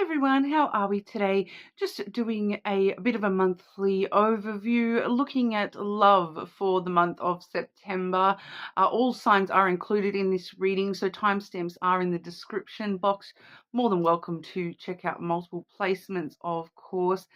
everyone, how are we today? Just doing a bit of a monthly overview, looking at love for the month of September. All signs are included in this reading, so timestamps are in the description box. More than welcome to check out multiple placements, of course.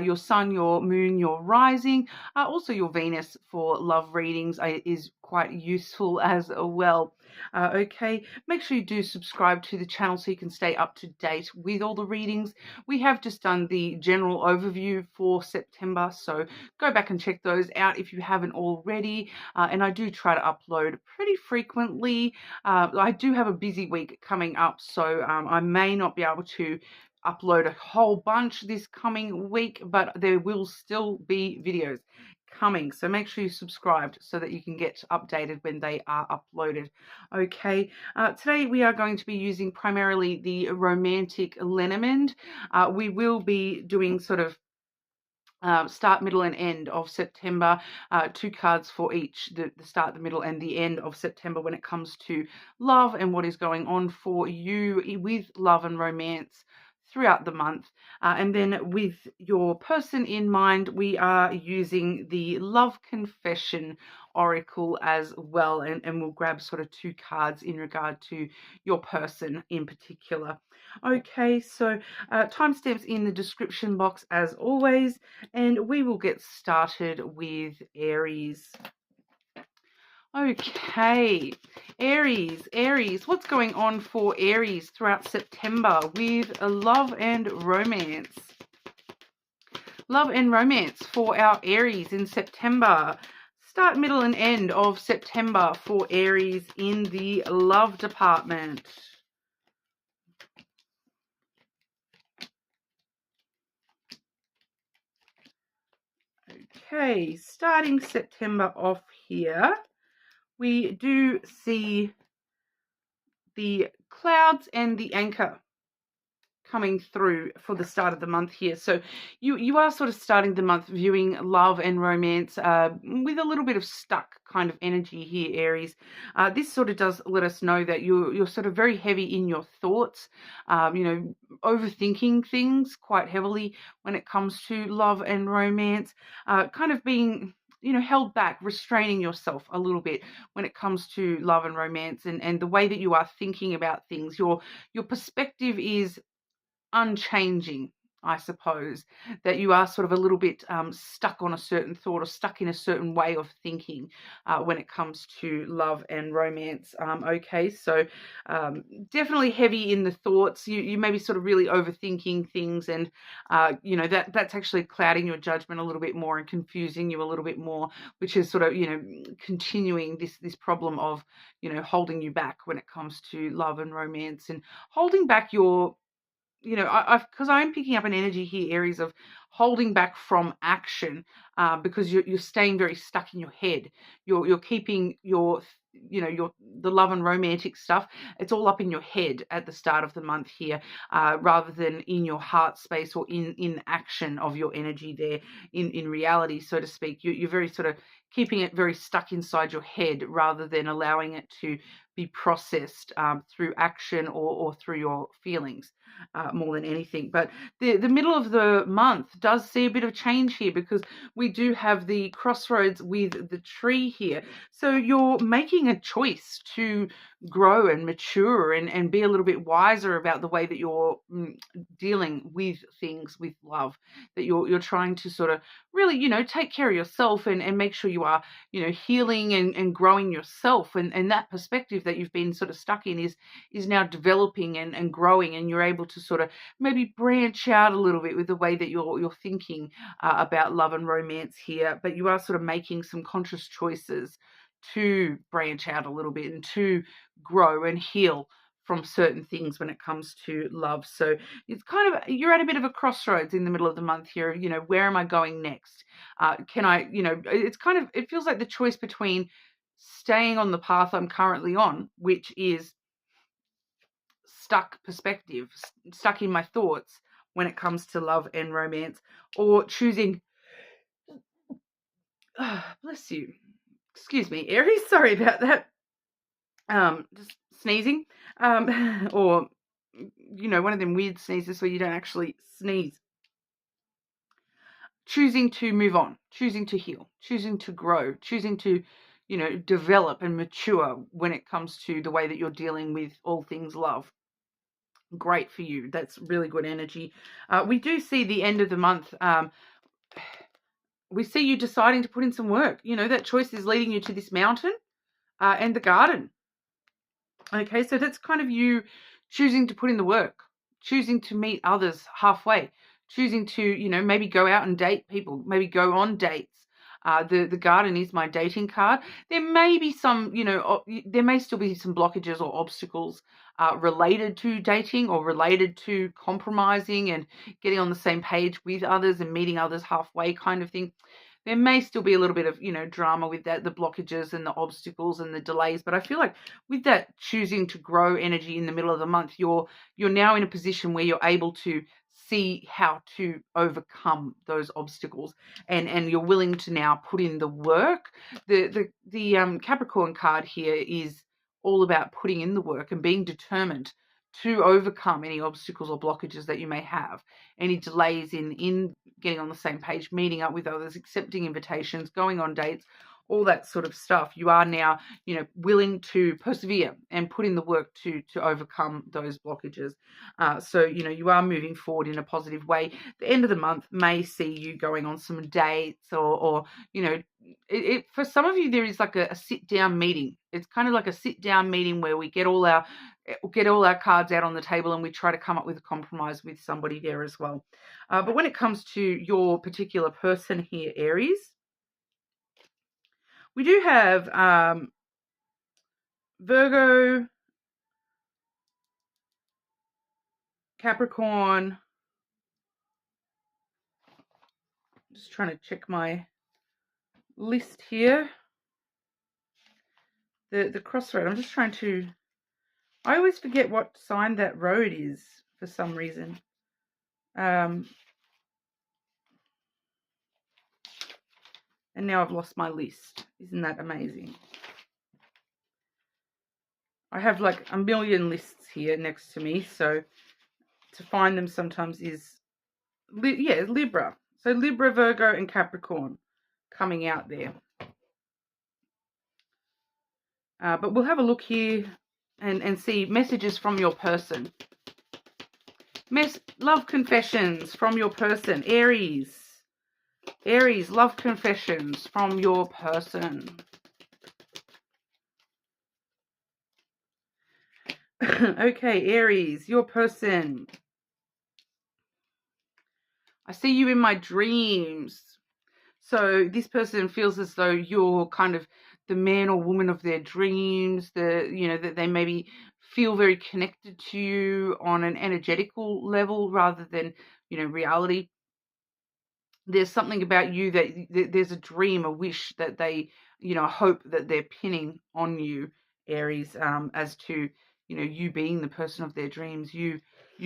Your sun, your moon, your rising, also your Venus for love readings is quite useful as well. Okay, make sure you do subscribe to the channel so you can stay up to date with all the readings. We have just done the general overview for September, so go back and check those out if you haven't already. And I do try to upload pretty frequently. I do have a busy week coming up, so I may not be able to upload a whole bunch this coming week, but there will still be videos coming, so make sure you subscribed so that you can get updated when they are uploaded. Okay, today we are going to be using primarily the romantic lenormand. We will be doing sort of start, middle, and end of September, 2 cards for each, the start, the middle, and the end of September when it comes to love and what is going on for you with love and romance throughout the month. And then with your person in mind, we are using the Love Confession Oracle as well, and we'll grab sort of 2 cards in regard to your person in particular. Okay, so timestamps in the description box as always, and we will get started with Aries. Okay, Aries, what's going on for Aries throughout September with love and romance? Love and romance for our Aries in September. Start, middle, and end of September for Aries in the love department. Okay, starting September off here, we do see the clouds and the anchor coming through for the start of the month here. So you are sort of starting the month viewing love and romance with a little bit of stuck kind of energy here, Aries. This sort of does let us know that you're sort of very heavy in your thoughts, overthinking things quite heavily when it comes to love and romance, kind of being held back, restraining yourself a little bit when it comes to love and romance, and the way that you are thinking about things. Your perspective is unchanging, I suppose, that you are sort of a little bit stuck on a certain thought or stuck in a certain way of thinking when it comes to love and romance. Okay, so definitely heavy in the thoughts. You may be sort of really overthinking things, and that's actually clouding your judgment a little bit more and confusing you a little bit more, which is sort of continuing this problem of holding you back when it comes to love and romance, and holding back your because I'm picking up an energy here, Aries, of holding back from action because you're staying very stuck in your head. You're keeping the love and romantic stuff. It's all up in your head at the start of the month here, rather than in your heart space or in action of your energy there in reality, so to speak. You're very sort of keeping it very stuck inside your head rather than allowing it to be processed through action or through your feelings more than anything. But the middle of the month does see a bit of change here because we do have the crossroads with the tree here. So you're making a choice to grow and mature and be a little bit wiser about the way that you're dealing with things with love, that you're trying to sort of really take care of yourself and make sure you are healing and growing yourself, and that perspective that you've been sort of stuck in is now developing and growing, and you're able to sort of maybe branch out a little bit with the way that you're thinking about love and romance here. But you are sort of making some conscious choices to branch out a little bit and to grow and heal from certain things when it comes to love. So it's kind of, you're at a bit of a crossroads in the middle of the month here. Where am I going next? Can I, it's kind of, it feels like the choice between staying on the path I'm currently on, which is stuck perspective, stuck in my thoughts when it comes to love and romance, or choosing, bless you, excuse me, Aries, sorry about that. Just sneezing, or you know, one of them weird sneezes where you don't actually sneeze. Choosing to move on, choosing to heal, choosing to grow, choosing to, you know, develop and mature when it comes to the way that you're dealing with all things love. Great for you. That's really good energy. We do see the end of the month. We see you deciding to put in some work. You know, that choice is leading you to this mountain and the garden. Okay, so that's kind of you choosing to put in the work, choosing to meet others halfway, choosing to, you know, maybe go out and date people, maybe go on dates. The garden is my dating card. There may be some, you know, there may still be some blockages or obstacles related to dating or related to compromising and getting on the same page with others and meeting others halfway kind of thing. There may still be a little bit of, you know, drama with that, the blockages and the obstacles and the delays. But I feel like with that choosing to grow energy in the middle of the month, you're now in a position where you're able to see how to overcome those obstacles, and you're willing to now put in the work. The Capricorn card here is all about putting in the work and being determined to overcome any obstacles or blockages that you may have, any delays in getting on the same page, meeting up with others, accepting invitations, going on dates, all that sort of stuff. You are now, you know, willing to persevere and put in the work to overcome those blockages. So, you know, you are moving forward in a positive way. The end of the month may see you going on some dates or you know, for some of you, there is like a sit-down meeting. It's kind of like a sit-down meeting where we get all our cards out on the table and we try to come up with a compromise with somebody there as well. But when it comes to your particular person here, Aries, we do have Virgo, Capricorn. Just trying to check my list here. The crossroad. I'm just trying to... I always forget what sign that road is for some reason. And now I've lost my list. Isn't that amazing? I have like a million lists here next to me, so to find them sometimes is, Libra. So Libra, Virgo, and Capricorn coming out there. But we'll have a look here and see messages from your person. Love confessions from your person, Aries. Aries, love confessions from your person. Okay, Aries, your person. I see you in my dreams. So this person feels as though you're kind of the man or woman of their dreams, that they maybe feel very connected to you on an energetical level rather than, reality. There's something about you that there's a dream, a wish that they, hope that they're pinning on you, Aries, as to, you being the person of their dreams, you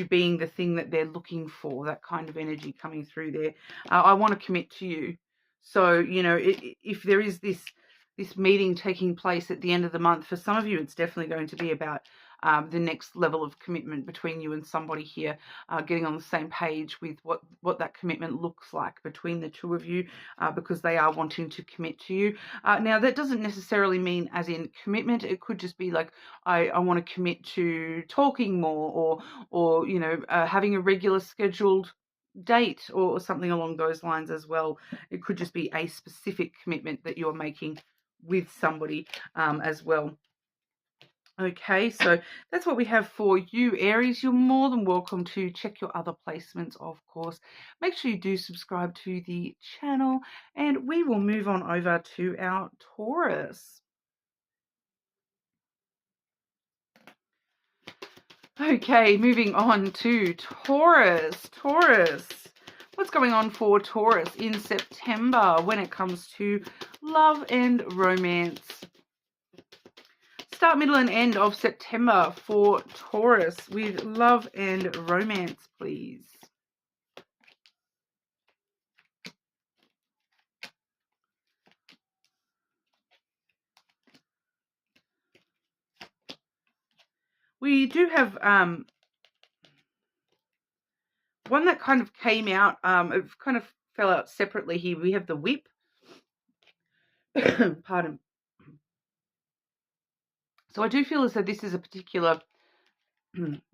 being the thing that they're looking for, that kind of energy coming through there. I want to commit to you. So, if there is this meeting taking place at the end of the month, for some of you, it's definitely going to be about the next level of commitment between you and somebody here, getting on the same page with what that commitment looks like between the two of you, because they are wanting to commit to you. Now, that doesn't necessarily mean as in commitment. It could just be like, I want to commit to talking more or having a regular scheduled date or something along those lines as well. It could just be a specific commitment that you're making with somebody as well. Okay, so that's what we have for you, Aries. You're more than welcome to check your other placements, of course. Make sure you do subscribe to the channel, and we will move on over to our Taurus. Okay, moving on to Taurus. Taurus. What's going on for Taurus in September when it comes to love and romance? Start, middle, and end of September for Taurus with love and romance, please. We do have one that kind of came out, it kind of fell out separately here. We have the whip. Pardon. So I do feel as though this is a particular,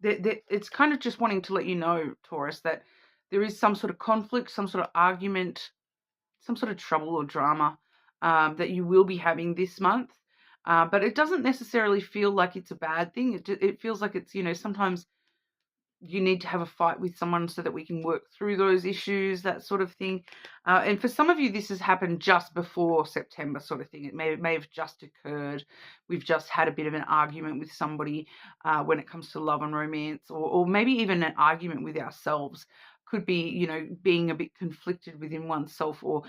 it's kind of just wanting to let you know, Taurus, that there is some sort of conflict, some sort of argument, some sort of trouble or drama that you will be having this month. But it doesn't necessarily feel like it's a bad thing. It feels like it's, sometimes you need to have a fight with someone so that we can work through those issues, that sort of thing. And for some of you, this has happened just before September, sort of thing. It may have just occurred. We've just had a bit of an argument with somebody when it comes to love and romance, or maybe even an argument with ourselves. Could be, being a bit conflicted within oneself, or,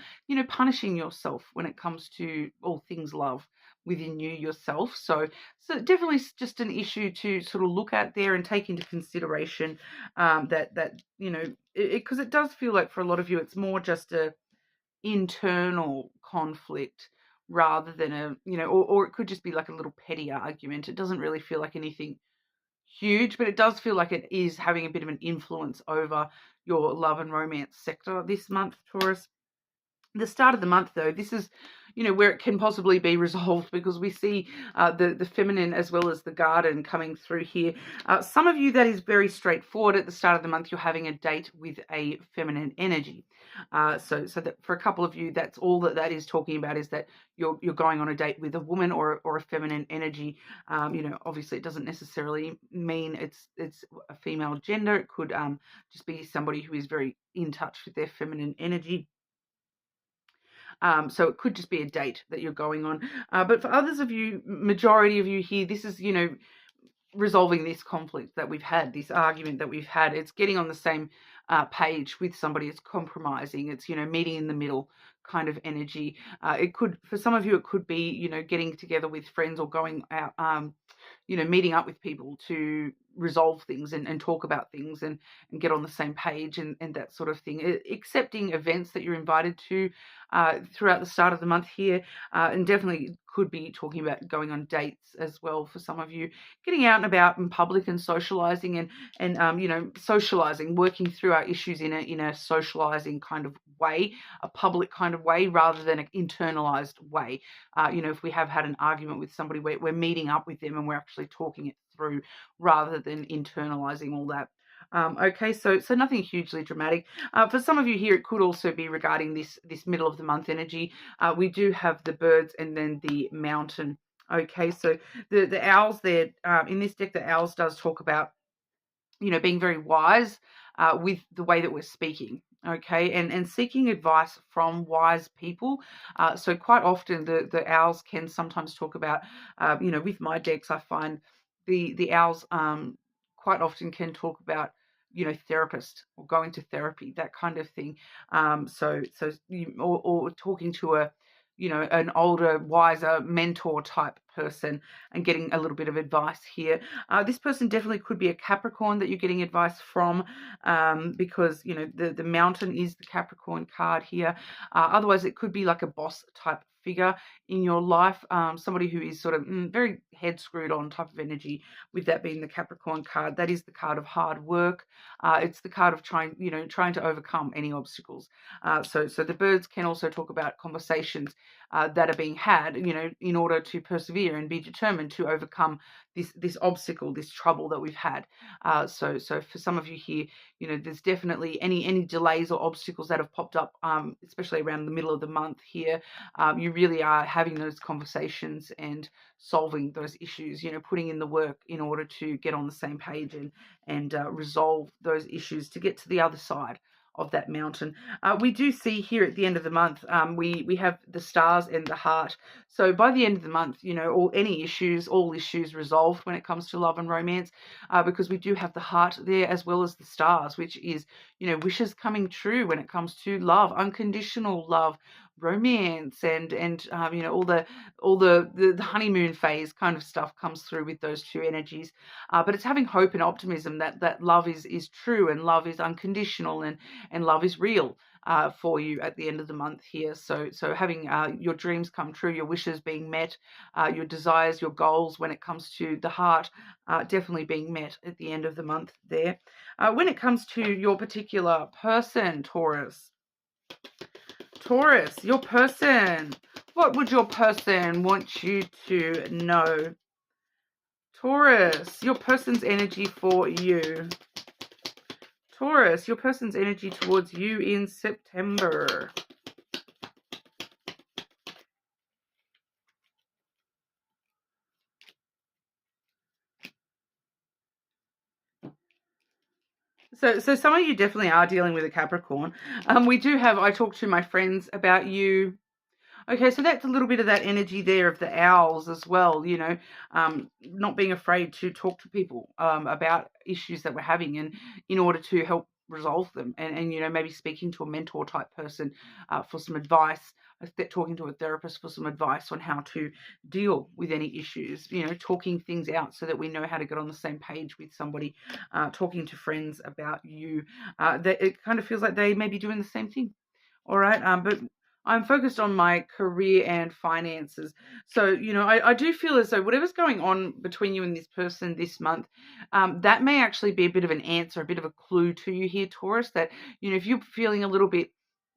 punishing yourself when it comes to all things love within you yourself. So definitely just an issue to sort of look at there and take into consideration, that because it does feel like for a lot of you it's more just a internal conflict rather than or it could just be like a little petty argument. It doesn't really feel like anything huge, but it does feel like it is having a bit of an influence over your love and romance sector this month, Taurus. The start of the month, though, this is, where it can possibly be resolved, because we see the feminine as well as the garden coming through here. Some of you, that is very straightforward. At the start of the month, you're having a date with a feminine energy. So that for a couple of you, that's all that is talking about, is that you're going on a date with a woman or a feminine energy. Obviously it doesn't necessarily mean it's a female gender. It could just be somebody who is very in touch with their feminine energy. So it could just be a date that you're going on. But for others of you, majority of you here, this is, resolving this conflict that we've had, this argument that we've had. It's getting on the same page with somebody. It's compromising. It's, meeting in the middle kind of energy. It could, for some of you, it could be, getting together with friends or going out, meeting up with people to resolve things and talk about things and get on the same page and that sort of thing. Accepting events that you're invited to throughout the start of the month here, and definitely could be talking about going on dates as well for some of you. Getting out and about in public and socializing and socializing, working through our issues in a socializing kind of way, a public kind of way rather than an internalized way. If we have had an argument with somebody, we're meeting up with them and we're actually talking it through rather than internalizing all that. Okay, so nothing hugely dramatic. For some of you here, it could also be regarding this middle of the month energy. We do have the birds and then the mountain. Okay, so the owls there, in this deck, the owls does talk about, being very wise with the way that we're speaking. Okay, and seeking advice from wise people. So quite often the owls can sometimes talk about, with my decks, I find the owls quite often can talk about, therapist or going to therapy, that kind of thing. Or talking to an older, wiser mentor type person and getting a little bit of advice here. This person definitely could be a Capricorn that you're getting advice from, because, the mountain is the Capricorn card here. Otherwise, it could be like a boss type figure in your life, somebody who is sort of very head screwed on type of energy, with that being the Capricorn card. That is the card of hard work. It's the card of trying to overcome any obstacles. So the birds can also talk about conversations that are being had, in order to persevere and be determined to overcome this obstacle, this trouble that we've had. So for some of you here, there's definitely any delays or obstacles that have popped up, especially around the middle of the month here. You really are having those conversations and solving those issues, putting in the work in order to get on the same page and resolve those issues to get to the other side of that mountain. We do see here at the end of the month, we have the stars and the heart. So by the end of the month, all issues resolved when it comes to love and romance, because we do have the heart there as well as the stars, which is, wishes coming true when it comes to love, unconditional love, romance and you know, all the honeymoon phase kind of stuff comes through with those two energies. But it's having hope and optimism that love is true, and love is unconditional, and love is real for you at the end of the month here. So having your dreams come true, your wishes being met, your desires, your goals when it comes to the heart, definitely being met at the end of the month there. When it comes to your particular person, Taurus, your person, what would your person want you to know? Taurus, your person's energy for you. Taurus, your person's energy towards you in September. So some of you definitely are dealing with a Capricorn. I talk to my friends about you. Okay, so that's a little bit of that energy there of the owls as well, you know, not being afraid to talk to people about issues that we're having, and in order to help resolve them, and you know, maybe speaking to a mentor type person for some advice, talking to a therapist for some advice on how to deal with any issues, you know, talking things out so that we know how to get on the same page with somebody, talking to friends about you. That it kind of feels like they may be doing the same thing. All right, but I'm focused on my career and finances. So, you know, I do feel as though whatever's going on between you and this person this month, that may actually be a bit of an answer, a bit of a clue to you here, Taurus, that, you know, if you're feeling a little bit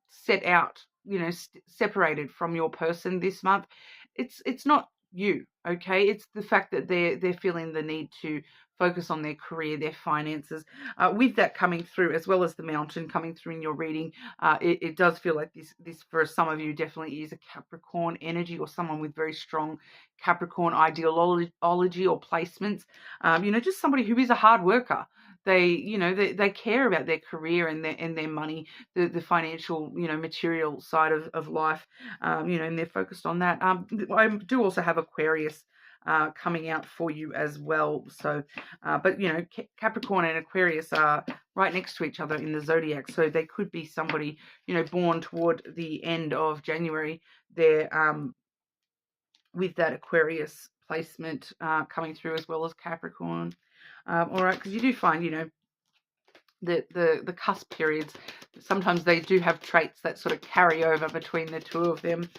set out, you know, separated from your person this month, it's not you, okay? It's the fact that they're feeling the need to focus on their career, their finances. With that coming through, as well as the mountain coming through in your reading, it does feel like this for some of you definitely is a Capricorn energy, or someone with very strong Capricorn ideology or placements. You know, just somebody who is a hard worker. You know, they care about their career and their money, the financial, you know, material side of life, you know, and they're focused on that. I do also have Aquarius coming out for you as well. So, but you know, Capricorn and Aquarius are right next to each other in the zodiac, so they could be somebody, you know, born toward the end of January. They're with that Aquarius placement coming through, as well as Capricorn. All right, because you do find, you know, the cusp periods, sometimes they do have traits that sort of carry over between the two of them.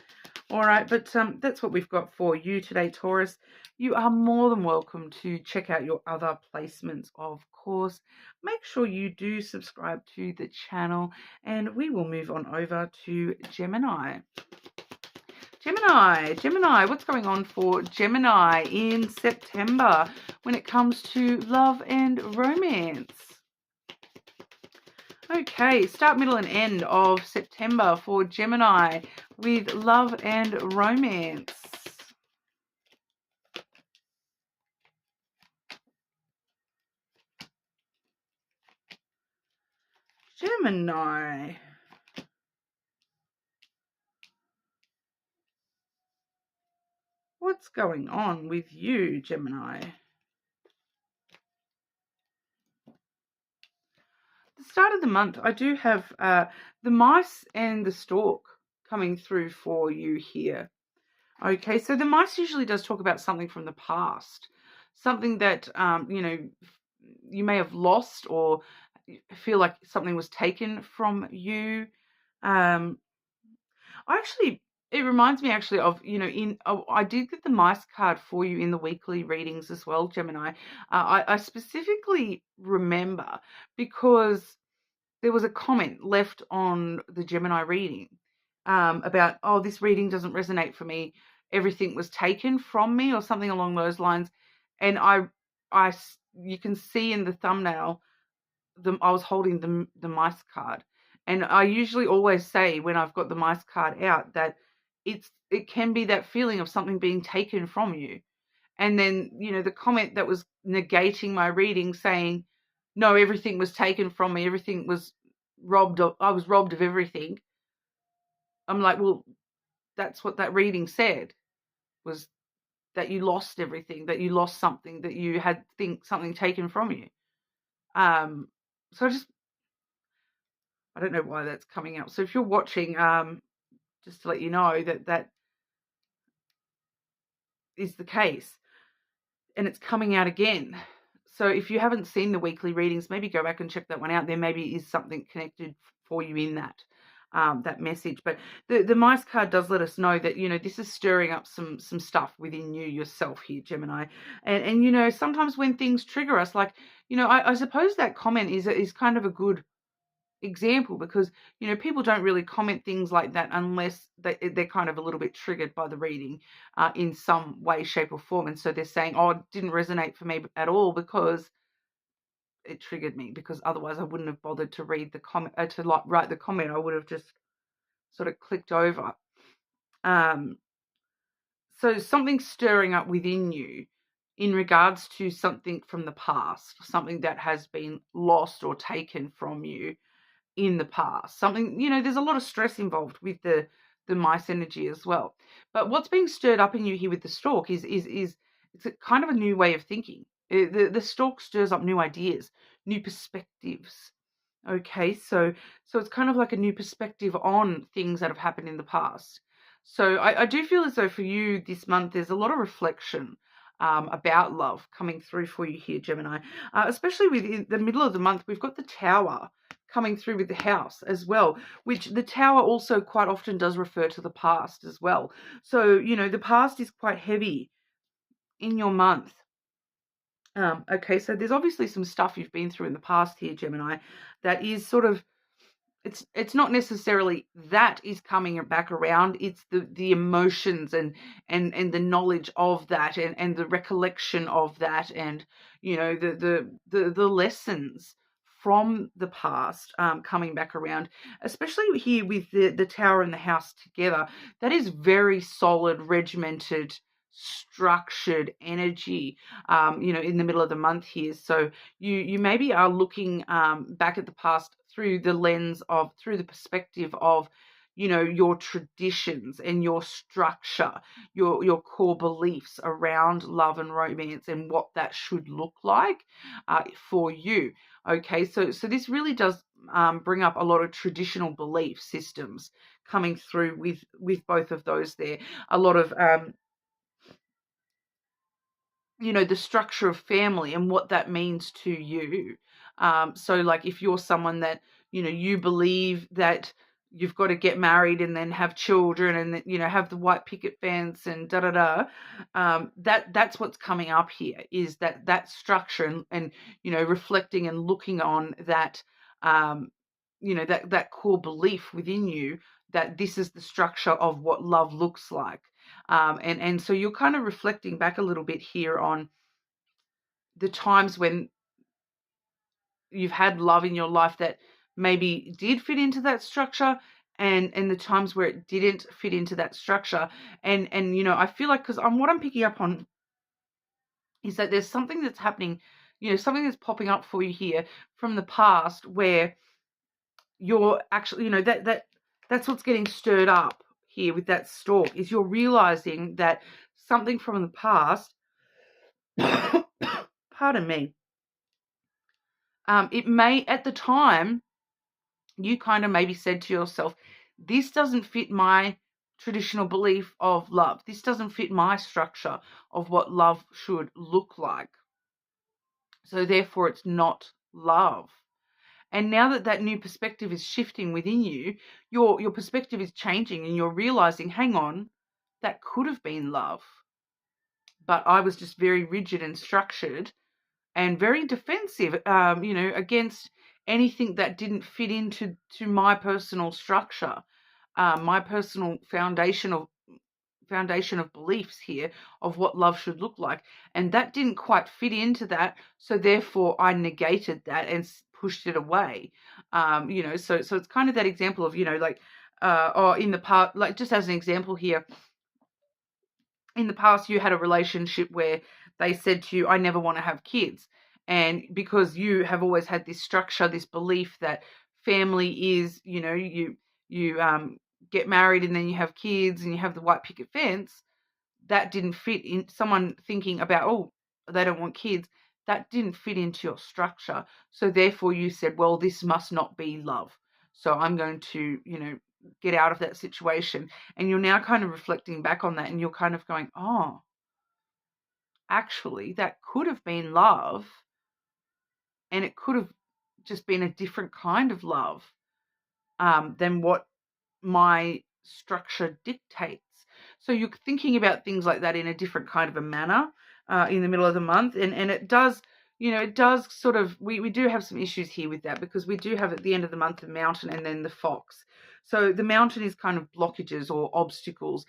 All right, but that's what we've got for you today, Taurus. You are more than welcome to check out your other placements, of course. Make sure you do subscribe to the channel, and we will move on over to Gemini. Gemini, what's going on for Gemini in September when it comes to love and romance? Okay, start, middle, and end of September for Gemini with love and romance. Gemini. What's going on with you, Gemini? The start of the month, I do have the mice and the stork coming through for you here. Okay, so the mice usually does talk about something from the past, something that, you know, you may have lost, or feel like something was taken from you. It reminds me actually of, you know, I did get the mice card for you in the weekly readings as well, Gemini. I specifically remember because there was a comment left on the Gemini reading about, oh, this reading doesn't resonate for me. Everything was taken from me, or something along those lines. And you can see in the thumbnail, I was holding the mice card. And I usually always say when I've got the mice card out that it can be that feeling of something being taken from you. And then, you know, the comment that was negating my reading, saying, no, everything was taken from me, everything was I was robbed of everything. I'm like, well, that's what that reading said, was that you lost everything, that you lost something, that you had something taken from you. So I don't know why that's coming up. So if you're watching, just to let you know that that is the case. And it's coming out again. So if you haven't seen the weekly readings, maybe go back and check that one out. There maybe is something connected for you in that that message. But the mice card does let us know that, you know, this is stirring up some stuff within you yourself here, Gemini. And you know, sometimes when things trigger us, like, you know, I suppose that comment is kind of a good example, because, you know, people don't really comment things like that unless they're kind of a little bit triggered by the reading in some way, shape or form. And so they're saying, oh, it didn't resonate for me at all because it triggered me, because otherwise I wouldn't have bothered to read the comment, write the comment. I would have just sort of clicked over. So something's stirring up within you in regards to something from the past, something that has been lost or taken from you in the past. Something, you know, there's a lot of stress involved with the mice energy as well. But what's being stirred up in you here with the stork is it's a kind of a new way of thinking. The stork stirs up new ideas, new perspectives. Okay, so it's kind of like a new perspective on things that have happened in the past. So I do feel as though for you this month, there's a lot of reflection about love coming through for you here, Gemini. Especially with the middle of the month, we've got the Tower coming through with the House as well, which the Tower also quite often does refer to the past as well. So, you know, the past is quite heavy in your month. Okay, so there's obviously some stuff you've been through in the past here, Gemini, that is sort of, it's not necessarily that is coming back around. It's the emotions and the knowledge of that, and the recollection of that, and, you know, the lessons from the past coming back around, especially here with the Tower and the House together. That is very solid, regimented, structured energy, you know, in the middle of the month here. So you maybe are looking back at the past through the perspective of, you know, your traditions and your structure, your core beliefs around love and romance, and what that should look like for you. Okay, so this really does bring up a lot of traditional belief systems coming through with both of those there. A lot of you know, the structure of family and what that means to you. So like if you're someone that, you know, you believe that you've got to get married and then have children and, you know, have the white picket fence and that's what's coming up here, is that structure, and, you know, reflecting and looking on that, you know, that core belief within you, that this is the structure of what love looks like. And so you're kind of reflecting back a little bit here on the times when you've had love in your life that maybe did fit into that structure, and the times where it didn't fit into that structure. And you know, I feel like, because what I'm picking up on is that there's something that's happening, you know, something that's popping up for you here from the past, where you're actually, you know, that's what's getting stirred up here with that stork, is you're realizing that something from the past, pardon me, it may, at the time, you kind of maybe said to yourself, this doesn't fit my traditional belief of love. This doesn't fit my structure of what love should look like. So therefore it's not love. And now that that new perspective is shifting within you, your perspective is changing, and you're realizing, hang on, that could have been love. But I was just very rigid and structured and very defensive, you know, against anything that didn't fit into my personal structure, my personal foundation of beliefs here of what love should look like. And that didn't quite fit into that. So therefore I negated that and pushed it away. You know, so it's kind of that example of, you know, like, or in the past, like just as an example here, in the past you had a relationship where they said to you, I never want to have kids. And because you have always had this structure, this belief that family is, you know, you get married and then you have kids and you have the white picket fence, that didn't fit in. Someone thinking about, oh, they don't want kids, that didn't fit into your structure. So therefore you said, well, this must not be love. So I'm going to, you know, get out of that situation. And you're now kind of reflecting back on that, and you're kind of going, oh, actually, that could have been love, and it could have just been a different kind of love than what my structure dictates. So you're thinking about things like that in a different kind of a manner in the middle of the month. And it does, it does sort of, we do have some issues here with that, because we do have at the end of the month the mountain and then the fox. So the mountain is kind of blockages or obstacles,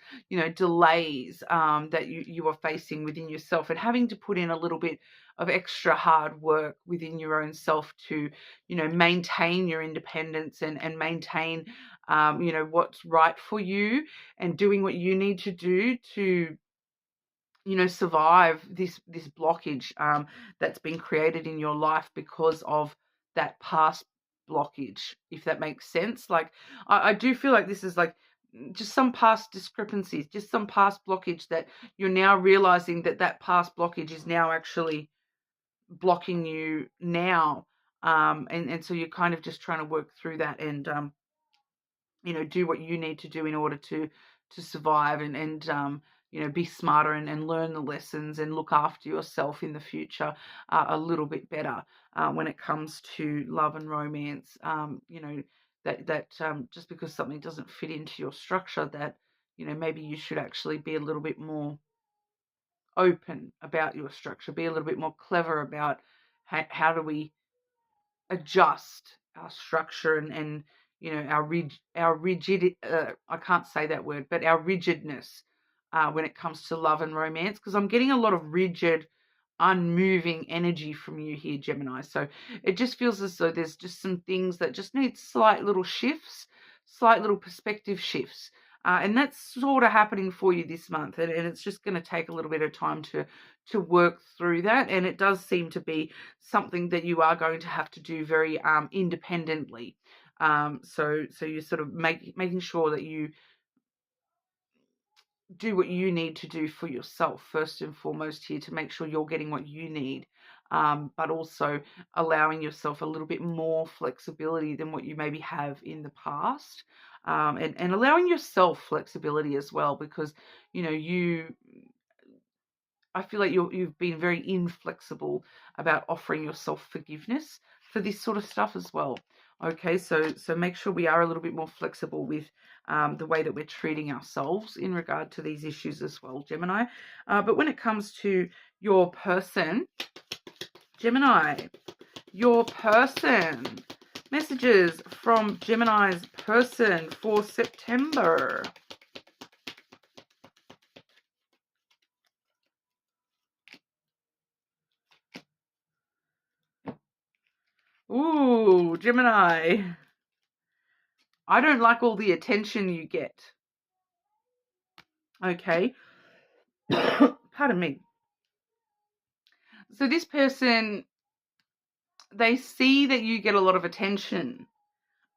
delays that you are facing within yourself, and having to put in a little bit of extra hard work within your own self to, maintain your independence and maintain, what's right for you, and doing what you need to do to, survive this blockage that's been created in your life because of that past blockage, if that makes sense. Like, I do feel like this is like just some past discrepancies, just some past blockage that you're now realizing that past blockage is now actually blocking you now. And so you're kind of just trying to work through that and, do what you need to do in order to survive and be smarter and learn the lessons and look after yourself in the future a little bit better when it comes to love and romance. That just because something doesn't fit into your structure, that, maybe you should actually be a little bit more open about your structure, be a little bit more clever about how do we adjust our structure and our rigid, I can't say that word, but our rigidness when it comes to love and romance, because I'm getting a lot of rigid, unmoving energy from you here, Gemini. So it just feels as though there's just some things that just need slight little shifts, slight little perspective shifts. And that's sort of happening for you this month. And it's just going to take a little bit of time to work through that. And it does seem to be something that you are going to have to do very independently. So you're sort of making sure that you do what you need to do for yourself first and foremost here, to make sure you're getting what you need, but also allowing yourself a little bit more flexibility than what you maybe have in the past, and allowing yourself flexibility as well, because I feel like you've been very inflexible about offering yourself forgiveness for this sort of stuff as well. Okay, so make sure we are a little bit more flexible with the way that we're treating ourselves in regard to these issues as well, Gemini. But when it comes to your person, Gemini, your person, messages from Gemini's person for September. Ooh, Gemini. I don't like all the attention you get. Okay. Pardon me. So this person, they see that you get a lot of attention,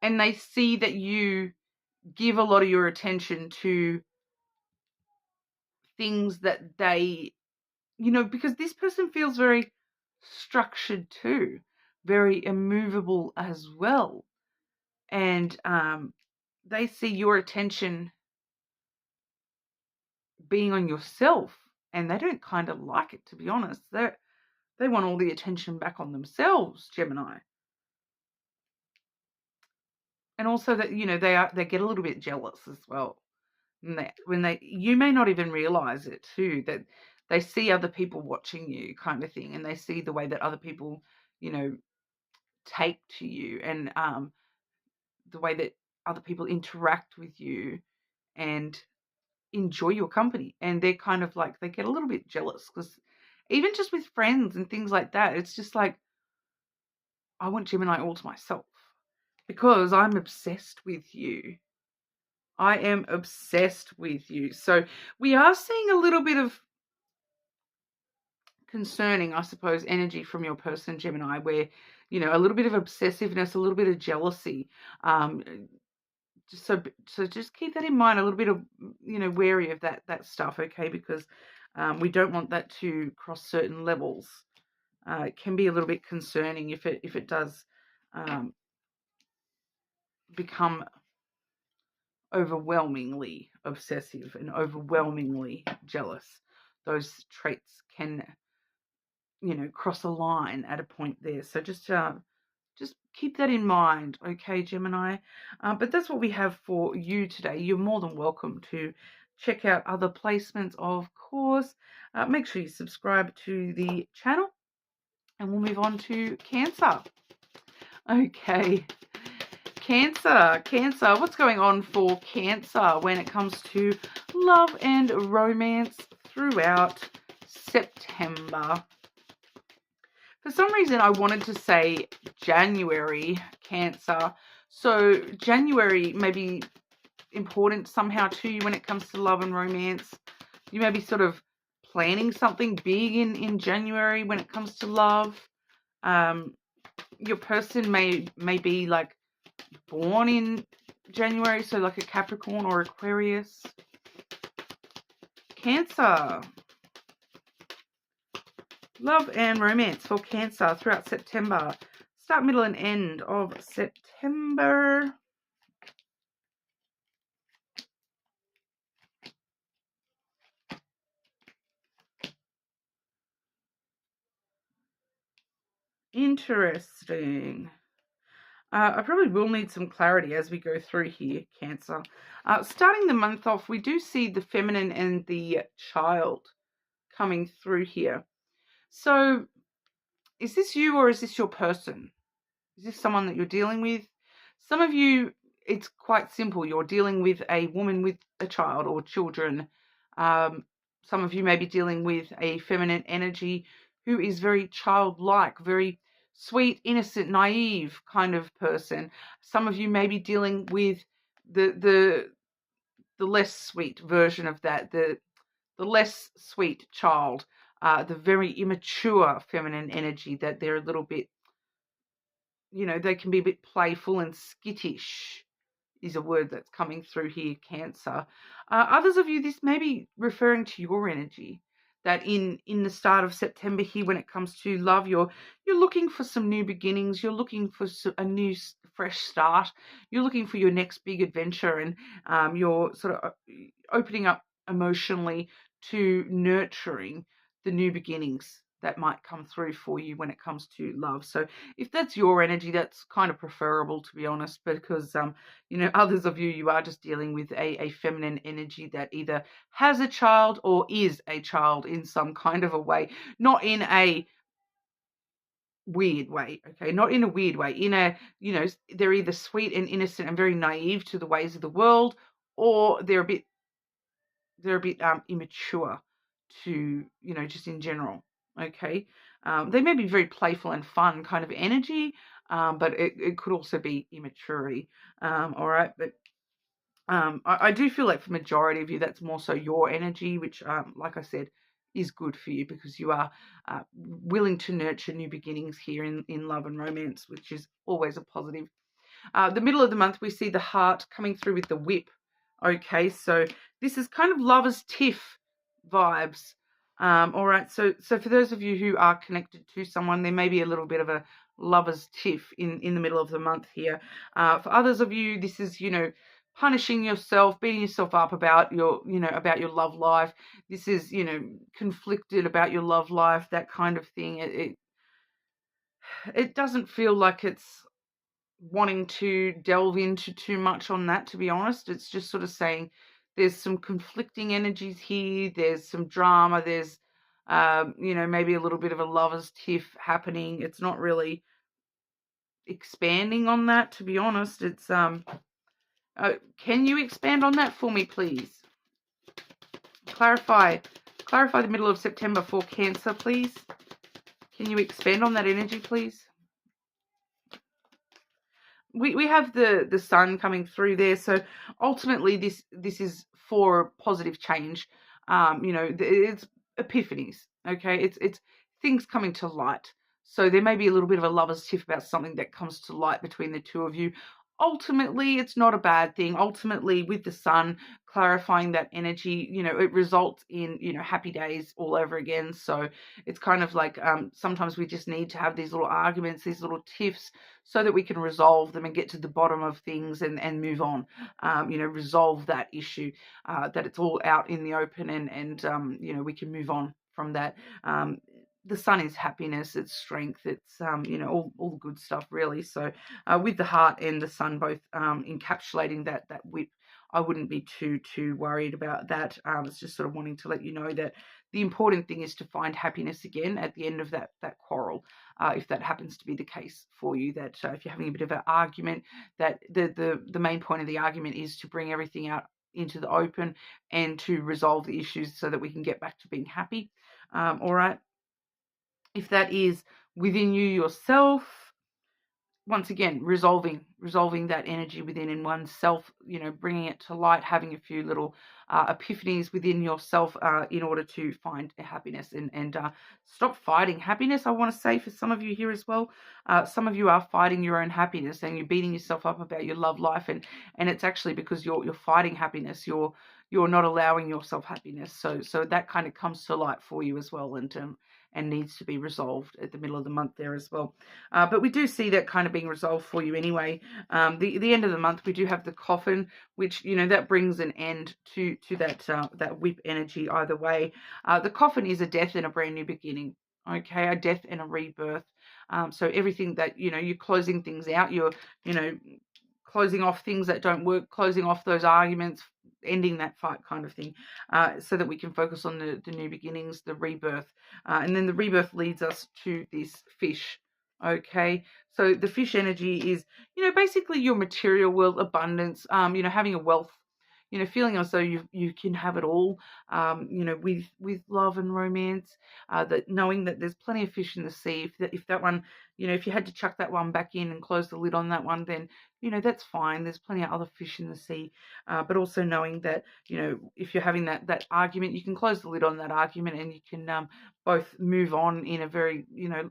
and they see that you give a lot of your attention to things that they, because this person feels very structured too, very immovable as well. And they see your attention being on yourself, and they don't kind of like it, to be honest. They want all the attention back on themselves, Gemini. And also that, they get a little bit jealous as well. And you may not even realize it too, that they see other people watching you, kind of thing, and they see the way that other people, take to you, and the way that other people interact with you and enjoy your company. And they're kind of like, they get a little bit jealous, because even just with friends and things like that, it's just like, I want Gemini all to myself, because I'm obsessed with you. I am obsessed with you. So we are seeing a little bit of concerning, I suppose, energy from your person, Gemini, where, a little bit of obsessiveness, a little bit of jealousy. So just keep that in mind, a little bit of, wary of that stuff, okay? Because we don't want that to cross certain levels. It can be a little bit concerning if it does become overwhelmingly obsessive and overwhelmingly jealous. Those traits can, cross a line at a point there. So just keep that in mind, okay, Gemini? But that's what we have for you today. You're more than welcome to check out other placements, of course. Make sure you subscribe to the channel, and we'll move on to Cancer. Okay, Cancer. What's going on for Cancer when it comes to love and romance throughout September? For some reason, I wanted to say January, Cancer. So January may be important somehow to you when it comes to love and romance. You may be sort of planning something big in January when it comes to love. Your person may be like born in January, so like a Capricorn or Aquarius. Cancer. Love and romance for Cancer throughout September. Start, middle, and end of September. Interesting. I probably will need some clarity as we go through here, Cancer. Starting the month off, we do see the feminine and the child coming through here. So, is this you or is this your person? Is this someone that you're dealing with? Some of you, it's quite simple. You're dealing with a woman with a child or children. Some of you may be dealing with a feminine energy who is very childlike, very sweet, innocent, naive kind of person. Some of you may be dealing with the less sweet version of that, the less sweet child, the very immature feminine energy, that they're a little bit, they can be a bit playful and skittish is a word that's coming through here, Cancer. Others of you, this may be referring to your energy, that in the start of September here, when it comes to love, you're looking for some new beginnings. You're looking for a new fresh start. You're looking for your next big adventure, and you're sort of opening up emotionally to nurturing the new beginnings that might come through for you when it comes to love. So if that's your energy, that's kind of preferable, to be honest, because others of you are just dealing with a feminine energy that either has a child or is a child in some kind of a way, not in a weird way, okay? Not in a weird way, in a, they're either sweet and innocent and very naive to the ways of the world, or they're a bit immature to, just in general, okay? They may be very playful and fun kind of energy, but it could also be immaturity, all right? But I do feel like for majority of you, that's more so your energy, which, like I said, is good for you because you are willing to nurture new beginnings here in love and romance, which is always a positive. The middle of the month, we see the heart coming through with the whip. Okay, so this is kind of lover's tiff vibes. All right, so for those of you who are connected to someone, there may be a little bit of a lover's tiff in the middle of the month here. For others of you, this is, punishing yourself, beating yourself up about your, about your love life. This is, conflicted about your love life, that kind of thing. It doesn't feel like it's wanting to delve into too much on that, to be honest. It's just sort of saying there's some conflicting energies here, there's some drama, there's maybe a little bit of a lover's tiff happening. It's not really expanding on that, to be honest. It's can you expand on that for me, please? Clarify the middle of September for Cancer, please. Can you expand on that energy, please? We have the sun coming through there, so ultimately this is for positive change. It's epiphanies, okay? It's things coming to light. So there may be a little bit of a lover's tiff about something that comes to light between the two of you. ultimately, it's not a bad thing. Ultimately, with the sun clarifying that energy, it results in, happy days all over again. So it's kind of like sometimes we just need to have these little arguments, these little tiffs, so that we can resolve them and get to the bottom of things and move on. Resolve that issue, that it's all out in the open, and we can move on from that. The sun is happiness, it's strength, it's all the good stuff, really. So with the heart and the sun both encapsulating that whip, I wouldn't be too worried about that. It's just sort of wanting to let you know that the important thing is to find happiness again at the end of that quarrel, if that happens to be the case for you. That if you're having a bit of an argument, that the main point of the argument is to bring everything out into the open and to resolve the issues so that we can get back to being happy. All right. If that is within you yourself, once again, resolving that energy within in oneself, bringing it to light, having a few little epiphanies within yourself in order to find happiness and stop fighting happiness. I want to say for some of you here as well, some of you are fighting your own happiness and you're beating yourself up about your love life, and it's actually because you're fighting happiness. You're not allowing yourself happiness. So that kind of comes to light for you as well, and needs to be resolved at the middle of the month there as well. But we do see that kind of being resolved for you anyway. The end of the month, we do have the coffin, which, that brings an end to that whip energy either way. The coffin is a death and a brand new beginning. Okay, a death and a rebirth. So everything that, you're closing things out, you're, closing off things that don't work, closing off those arguments, ending that fight kind of thing, so that we can focus on the new beginnings, the rebirth. And then the rebirth leads us to this fish. Okay, so the fish energy is, basically your material world, abundance, having a wealth, feeling as though you can have it all, with love and romance, that knowing that there's plenty of fish in the sea. If that one, if you had to chuck that one back in and close the lid on that one, then, that's fine. There's plenty of other fish in the sea. But also knowing that, if you're having that argument, you can close the lid on that argument and you can both move on in a very,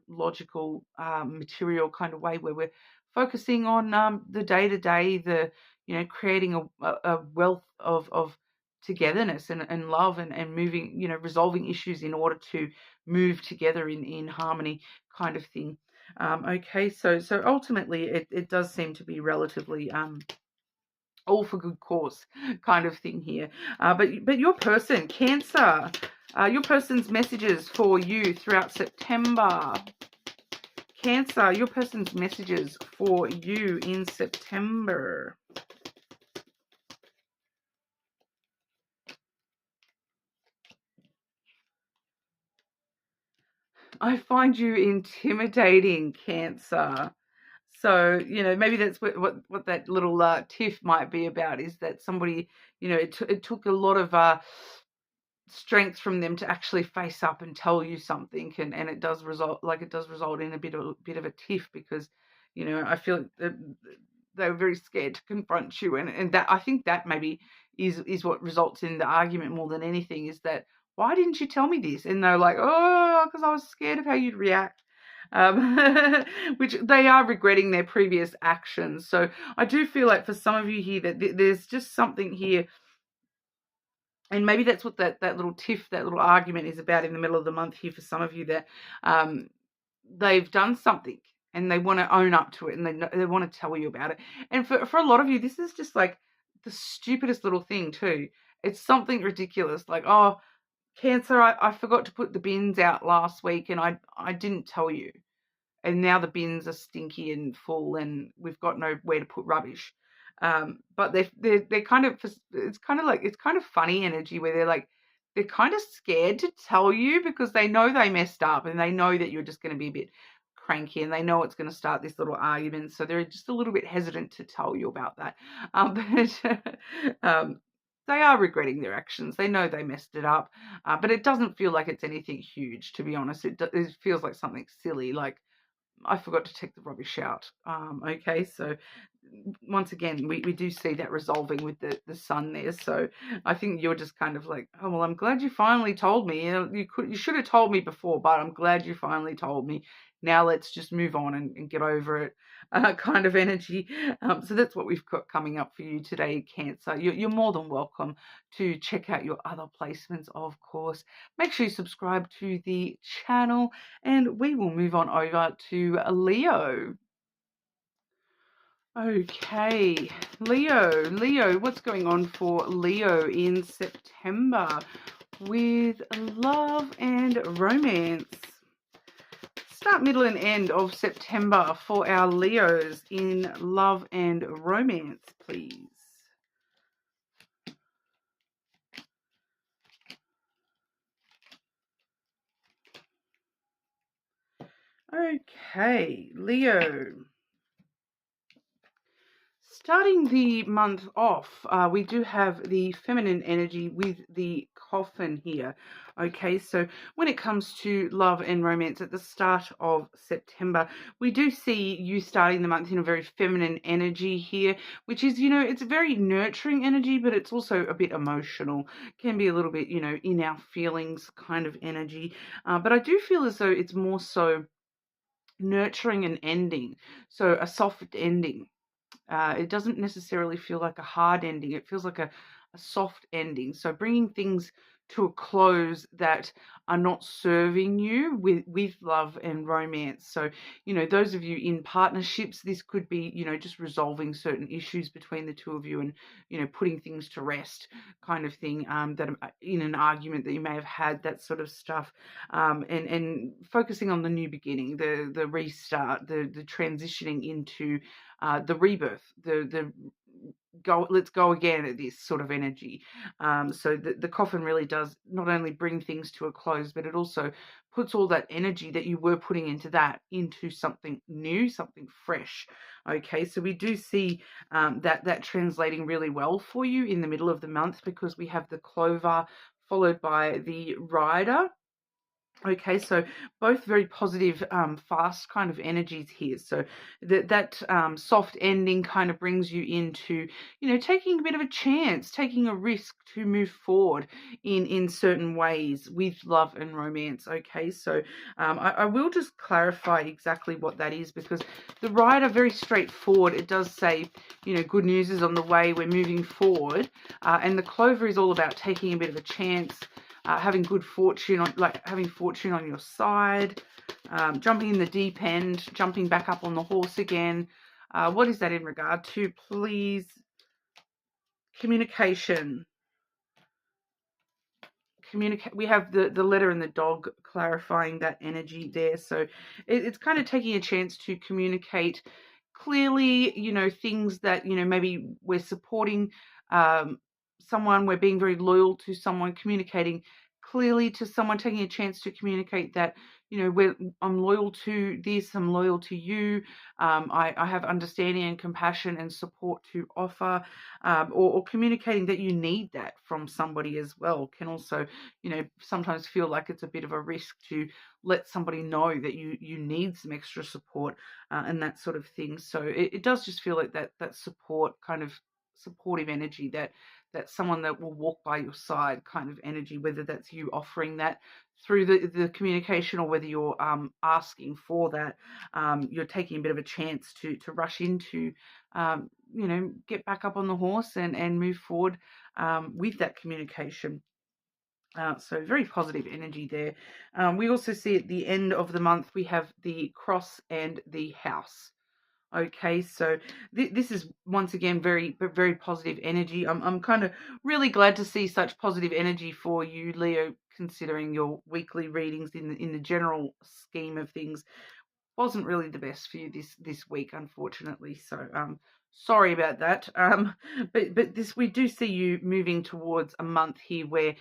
logical, material kind of way, where we're focusing on the day-to-day, the creating a wealth of togetherness and love and moving, resolving issues in order to move together in harmony kind of thing. Okay, so ultimately it does seem to be relatively all for good cause kind of thing here. But your person, Cancer, your person's messages for you throughout September. Cancer, your person's messages for you in September. I find you intimidating, Cancer. So, maybe that's what that little tiff might be about, is that somebody, it took a lot of strength from them to actually face up and tell you something, and it does result in a bit of a tiff, because, I feel that they were very scared to confront you, and that, I think that maybe is what results in the argument more than anything, is that, why didn't you tell me this? And they're like, oh, because I was scared of how you'd react. Which they are regretting their previous actions. So I do feel like for some of you here that there's just something here, and maybe that's what that little tiff, that little argument is about in the middle of the month here for some of you, that they've done something and they want to own up to it, and they want to tell you about it. And for a lot of you, this is just like the stupidest little thing too. It's something ridiculous, like, oh, Cancer, I forgot to put the bins out last week and I didn't tell you. And now the bins are stinky and full and we've got nowhere to put rubbish. But they're kind of, it's kind of funny energy, where they're kind of scared to tell you because they know they messed up and they know that you're just going to be a bit cranky and they know it's going to start this little argument. So they're just a little bit hesitant to tell you about that. But they are regretting their actions. They know they messed it up, but it doesn't feel like it's anything huge, to be honest. It feels like something silly, like, I forgot to take the rubbish out. Okay, so once again, we do see that resolving with the sun there. So I think you're just kind of like, oh, well, I'm glad you finally told me. You should have told me before, but I'm glad you finally told me. Now let's just move on and get over it, kind of energy. So that's what we've got coming up for you today, Cancer. You're more than welcome to check out your other placements, of course. Make sure you subscribe to the channel, and we will move on over to Leo. Okay, Leo, what's going on for Leo in September with love and romance? Start, middle, and end of September for our Leos in love and romance, please. Okay, Leo. Starting the month off, we do have the feminine energy with the coffin here. Okay, so when it comes to love and romance at the start of September, we do see you starting the month in a very feminine energy here, which is, it's a very nurturing energy, but it's also a bit emotional. Can be a little bit, in our feelings kind of energy. But I do feel as though it's more so nurturing and ending, so a soft ending. It doesn't necessarily feel like a hard ending. It feels like a soft ending. So bringing things to a close that are not serving you with love and romance. So, those of you in partnerships, this could be, just resolving certain issues between the two of you and, putting things to rest kind of thing, that in an argument that you may have had, that sort of stuff, and focusing on the new beginning, the restart, the transitioning into the rebirth, the let's go again at this sort of energy. So the coffin really does not only bring things to a close, but it also puts all that energy that you were putting into something new, something fresh. Okay, so we do see that translating really well for you in the middle of the month, because we have the clover followed by the rider. Okay, so both very positive, fast kind of energies here. So that soft ending kind of brings you into, taking a bit of a chance, taking a risk to move forward in certain ways with love and romance. Okay, so I will just clarify exactly what that is, because the rider, very straightforward. It does say, good news is on the way. We're moving forward, and the clover is all about taking a bit of a chance. Having good fortune, having fortune on your side, jumping in the deep end, jumping back up on the horse again. What is that in regard to, please? Communication. We have the letter and the dog clarifying that energy there. So it's kind of taking a chance to communicate clearly, things that, maybe we're supporting someone, we're being very loyal to someone, communicating clearly to someone, taking a chance to communicate that, I'm loyal to this, I'm loyal to you, I have understanding and compassion and support to offer, or communicating that you need that from somebody as well can also, sometimes feel like it's a bit of a risk to let somebody know that you need some extra support, and that sort of thing. So it does just feel like that support, kind of supportive energy, that someone that will walk by your side kind of energy, whether that's you offering that through the communication, or whether you're asking for that, you're taking a bit of a chance to rush into, get back up on the horse and move forward with that communication. So very positive energy there. We also see at the end of the month, we have the cross and the house. Okay, so this is once again very positive energy. I'm kind of really glad to see such positive energy for you, Leo, considering your weekly readings in the general scheme of things wasn't really the best for you this week, unfortunately. So sorry about that. But this, we do see you moving towards a month here where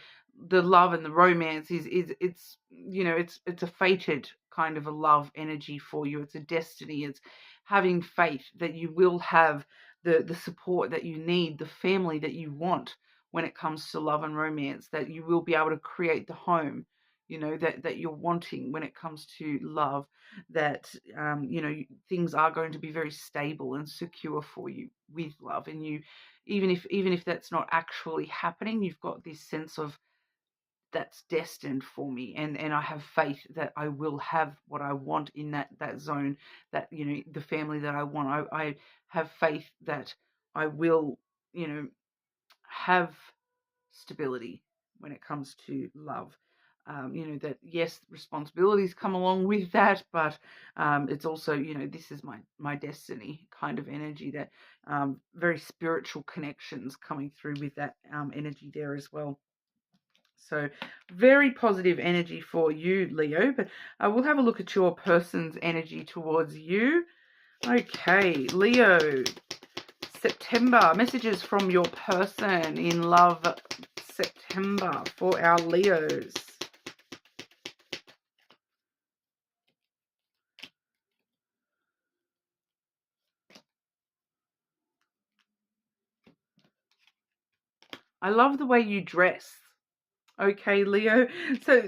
the love and the romance is it's it's a fated kind of a love energy for you. It's a destiny. It's having faith that you will have the support that you need, the family that you want when it comes to love and romance, that you will be able to create the home you know, that you're wanting when it comes to love, that you know, things are going to be very stable and secure for you with love. And you, even if that's not actually happening, you've got this sense of, that's destined for me, and I have faith that I will have what I want in that zone, that, you know, the family that I want. I have faith that I will, you know, have stability when it comes to love. You know, that yes, responsibilities come along with that, but it's also, you know, this is my destiny kind of energy, that very spiritual connections coming through with that energy there as well. So very positive energy for you, Leo. But we'll have a look at your person's energy towards you. Okay, Leo, September, messages from your person in love, September, for our Leos. I love the way you dress. Okay, Leo. So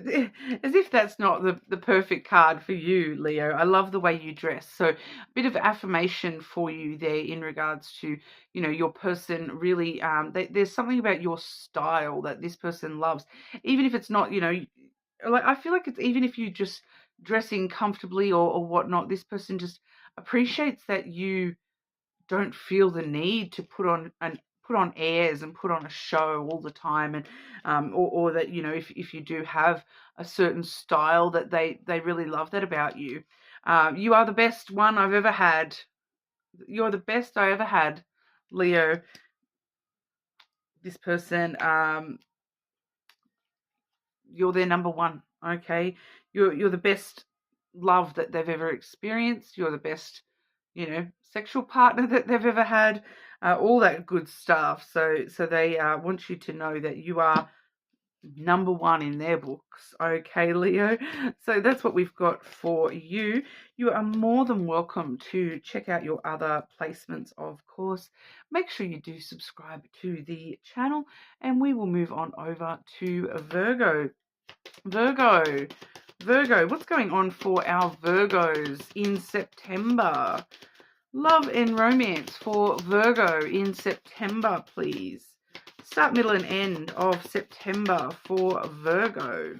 as if that's not the perfect card for you, Leo. I love the way you dress. So a bit of affirmation for you there in regards to, you know, your person really, there's something about your style that this person loves. Even if it's not, you know, like, I feel like it's, even if you just dressing comfortably or whatnot, this person just appreciates that you don't feel the need to put on airs and put on a show all the time, and or that, you know, if you do have a certain style, that they really love that about you. You are the best one I've ever had. You're the best I ever had, Leo. This person, you're their number one. Okay, you're the best love that they've ever experienced. You're the best, you know, sexual partner that they've ever had. All that good stuff. So they want you to know that you are number one in their books. Okay, Leo. So that's what we've got for you. You are more than welcome to check out your other placements, of course. Make sure you do subscribe to the channel, and we will move on over to Virgo. Virgo, what's going on for our Virgos in September? Love and romance for Virgo in September, please. Start, middle, and end of September for Virgo.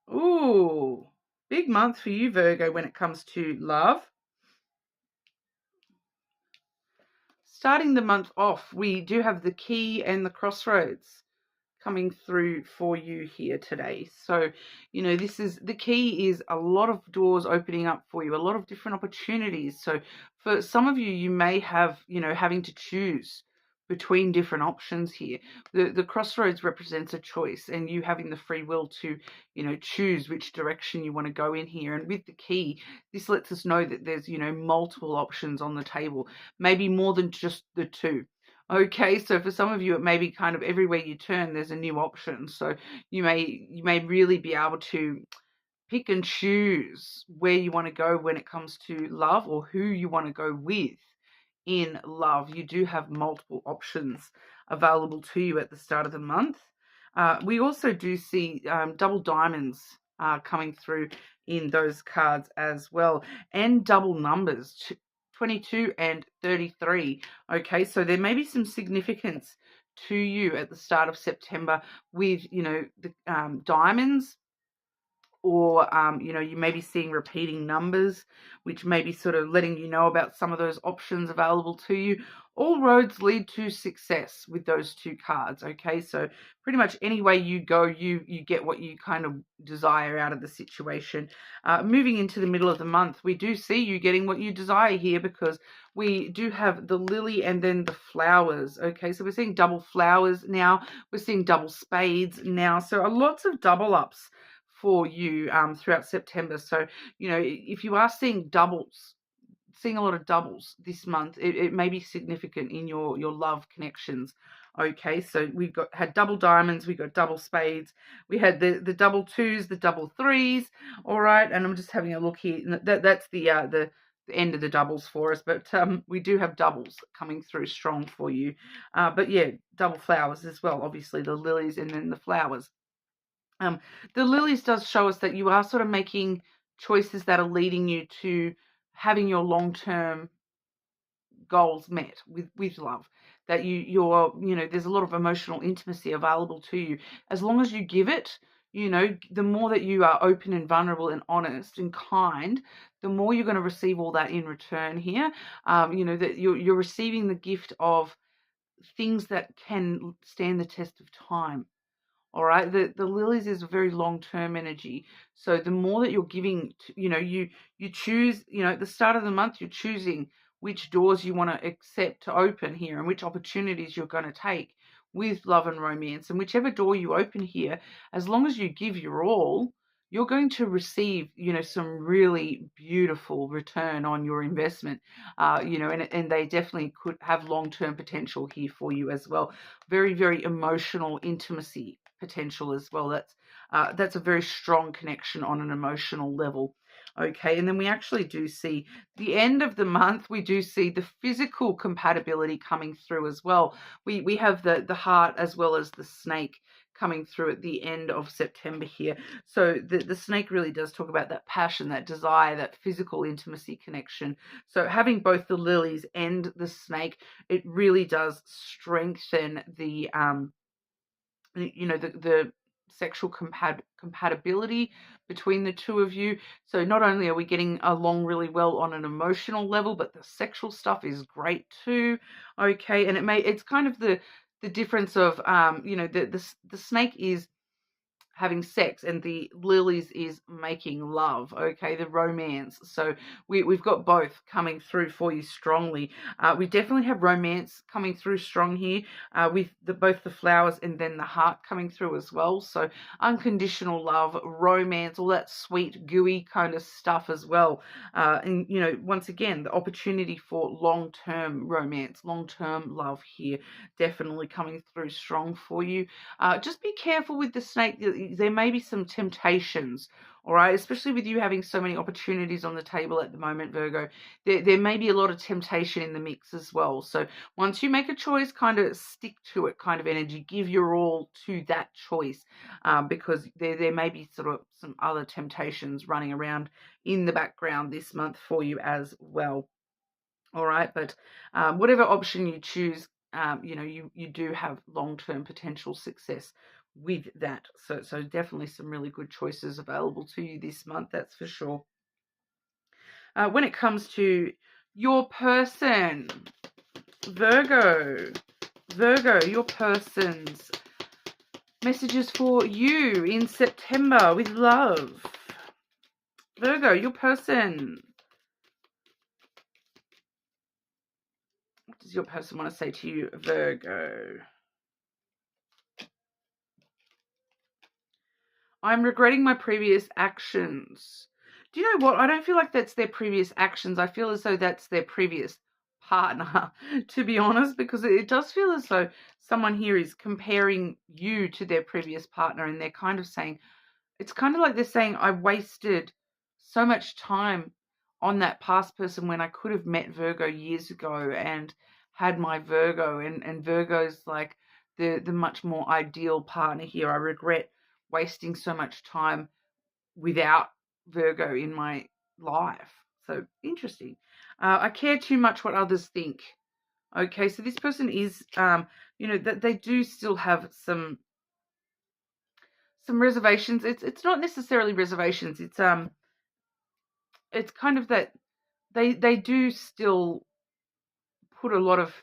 Ooh, big month for you, Virgo, when it comes to love. Starting the month off, we do have the key and the crossroads coming through for you here today. So, you know, this is the key, is a lot of doors opening up for you, a lot of different opportunities. So for some of you, you may have, you know, having to choose between different options here. The crossroads represents a choice, and you having the free will to, you know, choose which direction you want to go in here. And with the key, this lets us know that there's, you know, multiple options on the table, maybe more than just the two. Okay, so for some of you, it may be kind of everywhere you turn, there's a new option. So you may really be able to pick and choose where you want to go when it comes to love, or who you want to go with in love. You do have multiple options available to you at the start of the month. We also do see double diamonds coming through in those cards as well, and double numbers, 22 and 33. Okay, so there may be some significance to you at the start of September with, you know, the diamonds, or you know, you may be seeing repeating numbers, which may be sort of letting you know about some of those options available to you. All roads lead to success with those two cards. Okay, so pretty much any way you go, you get what you kind of desire out of the situation. Moving into the middle of the month, we do see you getting what you desire here, because we do have the lily and then the flowers. Okay, so we're seeing double flowers now, we're seeing double spades now, so lots of double ups for you throughout September. So, you know, if you are seeing a lot of doubles this month, it may be significant in your love connections. Okay, so we've had double diamonds, we got double spades, we had the double twos, the double threes. All right, and I'm just having a look here. That's the the end of the doubles for us, but we do have doubles coming through strong for you. But yeah, double flowers as well, obviously the lilies and then the flowers. The lilies does show us that you are sort of making choices that are leading you to having your long-term goals met with love, that you're there's a lot of emotional intimacy available to you as long as you give it. The more that you are open and vulnerable and honest and kind, the more you're going to receive all that in return here. That you're receiving the gift of things that can stand the test of time. All right. The lilies is a very long-term energy. So the more that you're giving, you choose, at the start of the month, you're choosing which doors you want to accept to open here and which opportunities you're going to take with love and romance. And whichever door you open here, as long as you give your all, you're going to receive, some really beautiful return on your investment, and they definitely could have long-term potential here for you as well. Very, very emotional intimacy potential as well. That's a very strong connection on an emotional level. Okay, and then we actually do see the end of the month. We do see the physical compatibility coming through as well. We have the heart as well as the snake coming through at the end of September here. So the snake really does talk about that passion, that desire, that physical intimacy connection. So having both the lilies and the snake, it really does strengthen the sexual compatibility between the two of you. So not only are we getting along really well on an emotional level, but the sexual stuff is great too. Okay, and it's kind of the difference of the snake is having sex and the lilies is making love. Okay, the romance. So we've got both coming through for you strongly. We definitely have romance coming through strong here, with both the flowers and then the heart coming through as well. So unconditional love, romance, all that sweet gooey kind of stuff as well. And once again, the opportunity for long-term romance, long-term love here, definitely coming through strong for you. Just be careful with the snake. There may be some temptations, all right, especially with you having so many opportunities on the table at the moment, Virgo. There may be a lot of temptation in the mix as well. So once you make a choice, kind of stick to it kind of energy. Give your all to that choice, because there may be sort of some other temptations running around in the background this month for you as well. All right, but whatever option you choose, you do have long-term potential success with that. So definitely some really good choices available to you this month, that's for sure. When it comes to your person, Virgo, your person's messages for you in September with love. Virgo, your person. What does your person want to say to you, Virgo? I'm regretting my previous actions. Do you know what? I don't feel like that's their previous actions. I feel as though that's their previous partner, to be honest, because it does feel as though someone here is comparing you to their previous partner, and they're kind of saying, it's kind of like they're saying, I wasted so much time on that past person when I could have met Virgo years ago and had my Virgo, and Virgo's like the much more ideal partner here. I regret wasting so much time without Virgo in my life. So interesting. I care too much what others think. Okay, so this person is, that they do still have some reservations. It's not necessarily reservations. It's kind of that they do still put a lot of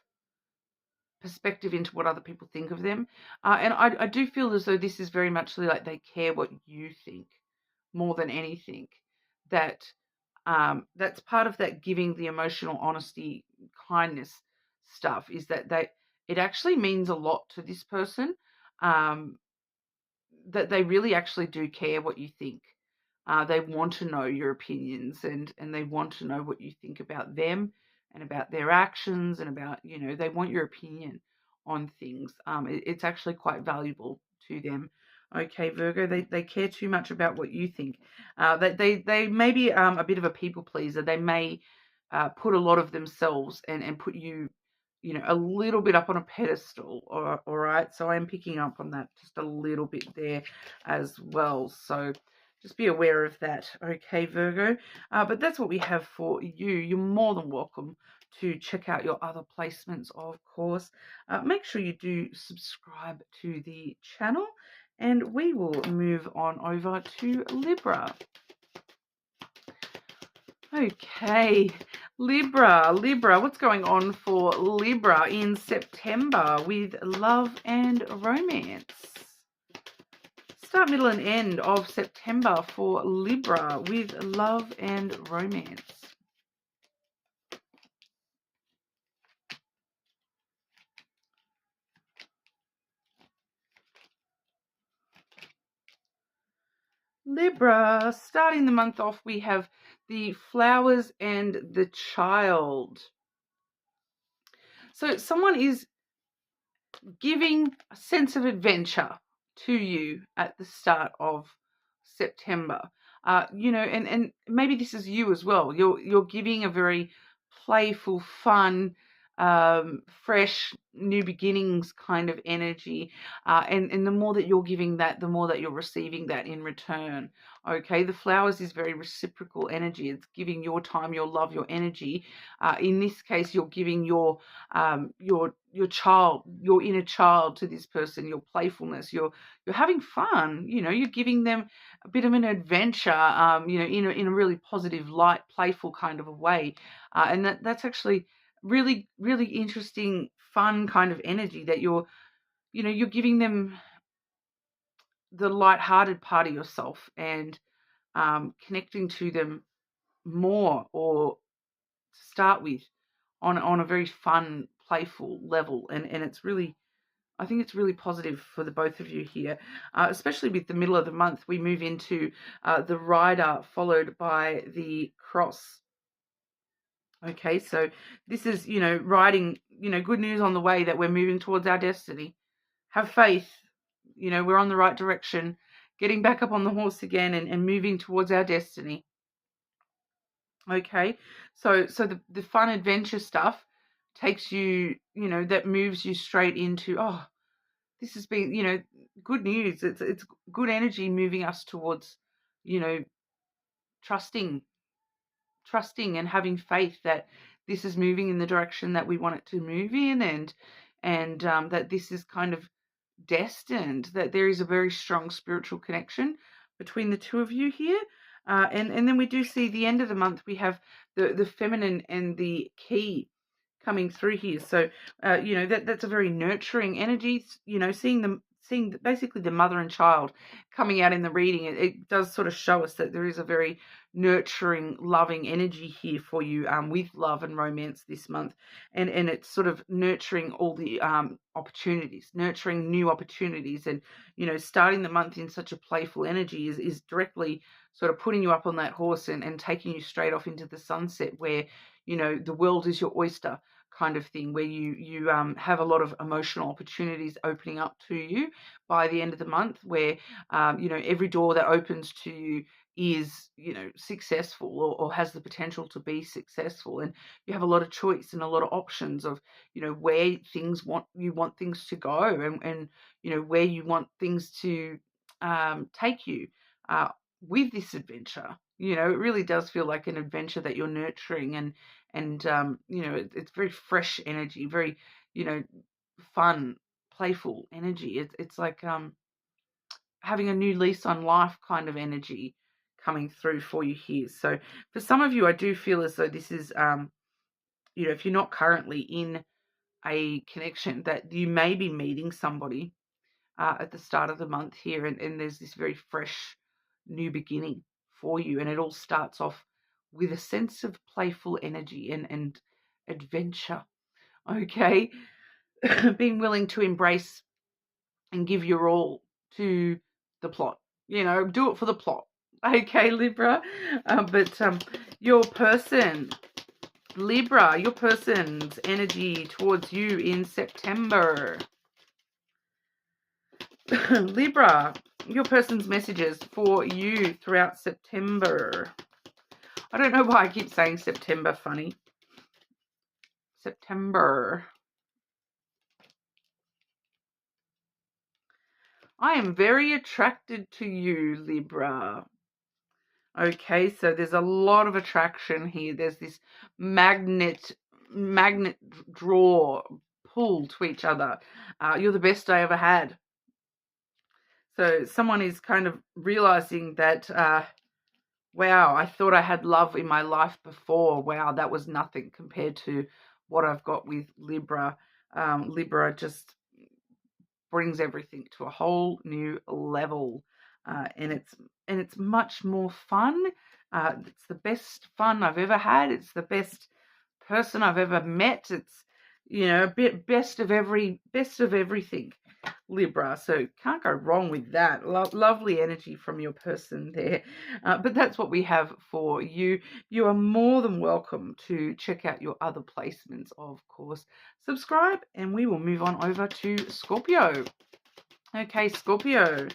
perspective into what other people think of them, and I do feel as though this is very much like they care what you think more than anything. That's part of that giving the emotional honesty, kindness stuff, is that it actually means a lot to this person, that they really actually do care what you think. They want to know your opinions, and they want to know what you think about them and about their actions, and about, they want your opinion on things. It's actually quite valuable to them. Okay, Virgo, they care too much about what you think. They may be a bit of a people pleaser. They may put a lot of themselves and put you, you know, a little bit up on a pedestal. All right. So I am picking up on that just a little bit there as well. So just be aware of that. Okay, Virgo. But that's what we have for you. You're more than welcome to check out your other placements, of course. Make sure you do subscribe to the channel, and we will move on over to Libra. Okay, Libra, what's going on for Libra in September with love and romance? Start, middle, and end of September for Libra with love and romance. Libra, starting the month off, we have the flowers and the child. So someone is giving a sense of adventure to you at the start of September. You know, and maybe this is you as well. You're giving a very playful, fun, fresh, new beginnings kind of energy. And the more that you're giving that, the more that you're receiving that in return. Okay, the flowers is very reciprocal energy. It's giving your time, your love, your energy. In this case, you're giving your child, your inner child to this person, your playfulness. You're having fun. You know, you're giving them a bit of an adventure. You know, in a really positive, light, playful kind of a way. And that's actually really, really interesting, fun kind of energy that you're giving them the light-hearted part of yourself and connecting to them more, or to start with, on a very fun, playful level. And it's really, I think it's really positive for the both of you here, especially with the middle of the month. We move into the Rider, followed by the Cross. Okay, so this is, you know, riding, you know, good news on the way that we're moving towards our destiny. Have faith, you know, we're on the right direction, getting back up on the horse again and moving towards our destiny. Okay, so the fun adventure stuff takes you, you know, that moves you straight into, oh, this has been, you know, good news. It's good energy moving us towards, you know, trusting and having faith that this is moving in the direction that we want it to move in, and that this is kind of destined, that there is a very strong spiritual connection between the two of you here. And then we do see the end of the month, we have the feminine and the key coming through here. So, you know, that's a very nurturing energy, you know, seeing basically the mother and child coming out in the reading. It does sort of show us that there is a very nurturing, loving energy here for you, with love and romance this month. And it's sort of nurturing all the opportunities, nurturing new opportunities. And, you know, starting the month in such a playful energy is directly sort of putting you up on that horse and taking you straight off into the sunset, where, you know, the world is your oyster kind of thing, where you have a lot of emotional opportunities opening up to you by the end of the month, where, you know, every door that opens to you is, you know, successful, or has the potential to be successful. And you have a lot of choice and a lot of options of, you know, where you want things to go, and you know, where you want things to take you with this adventure. You know, it really does feel like an adventure that you're nurturing, and you know, it's very fresh energy, very, you know, fun, playful energy. It's like having a new lease on life kind of energy coming through for you here. So for some of you, I do feel as though this is, you know, if you're not currently in a connection, that you may be meeting somebody at the start of the month here, and there's this very fresh new beginning for you, and it all starts off with a sense of playful energy and adventure. Okay, being willing to embrace and give your all to the plot. You know, do it for the plot. Okay, Libra. But your person, Libra, your person's energy towards you in September. Libra, your person's messages for you throughout September. I don't know why I keep saying September, funny. September. I am very attracted to you, Libra. Okay, so there's a lot of attraction here. There's this magnet draw, pull to each other. You're the best I ever had. So someone is kind of realizing that, wow, I thought I had love in my life before. Wow, that was nothing compared to what I've got with Libra. Libra just brings everything to a whole new level, and it's much more fun. It's the best fun I've ever had. It's the best person I've ever met. It's a bit best of everything, Libra. So can't go wrong with that. Lovely energy from your person there. But that's what we have for you. You are more than welcome to check out your other placements, of course. Subscribe, and we will move on over to Scorpio. Okay, Scorpio.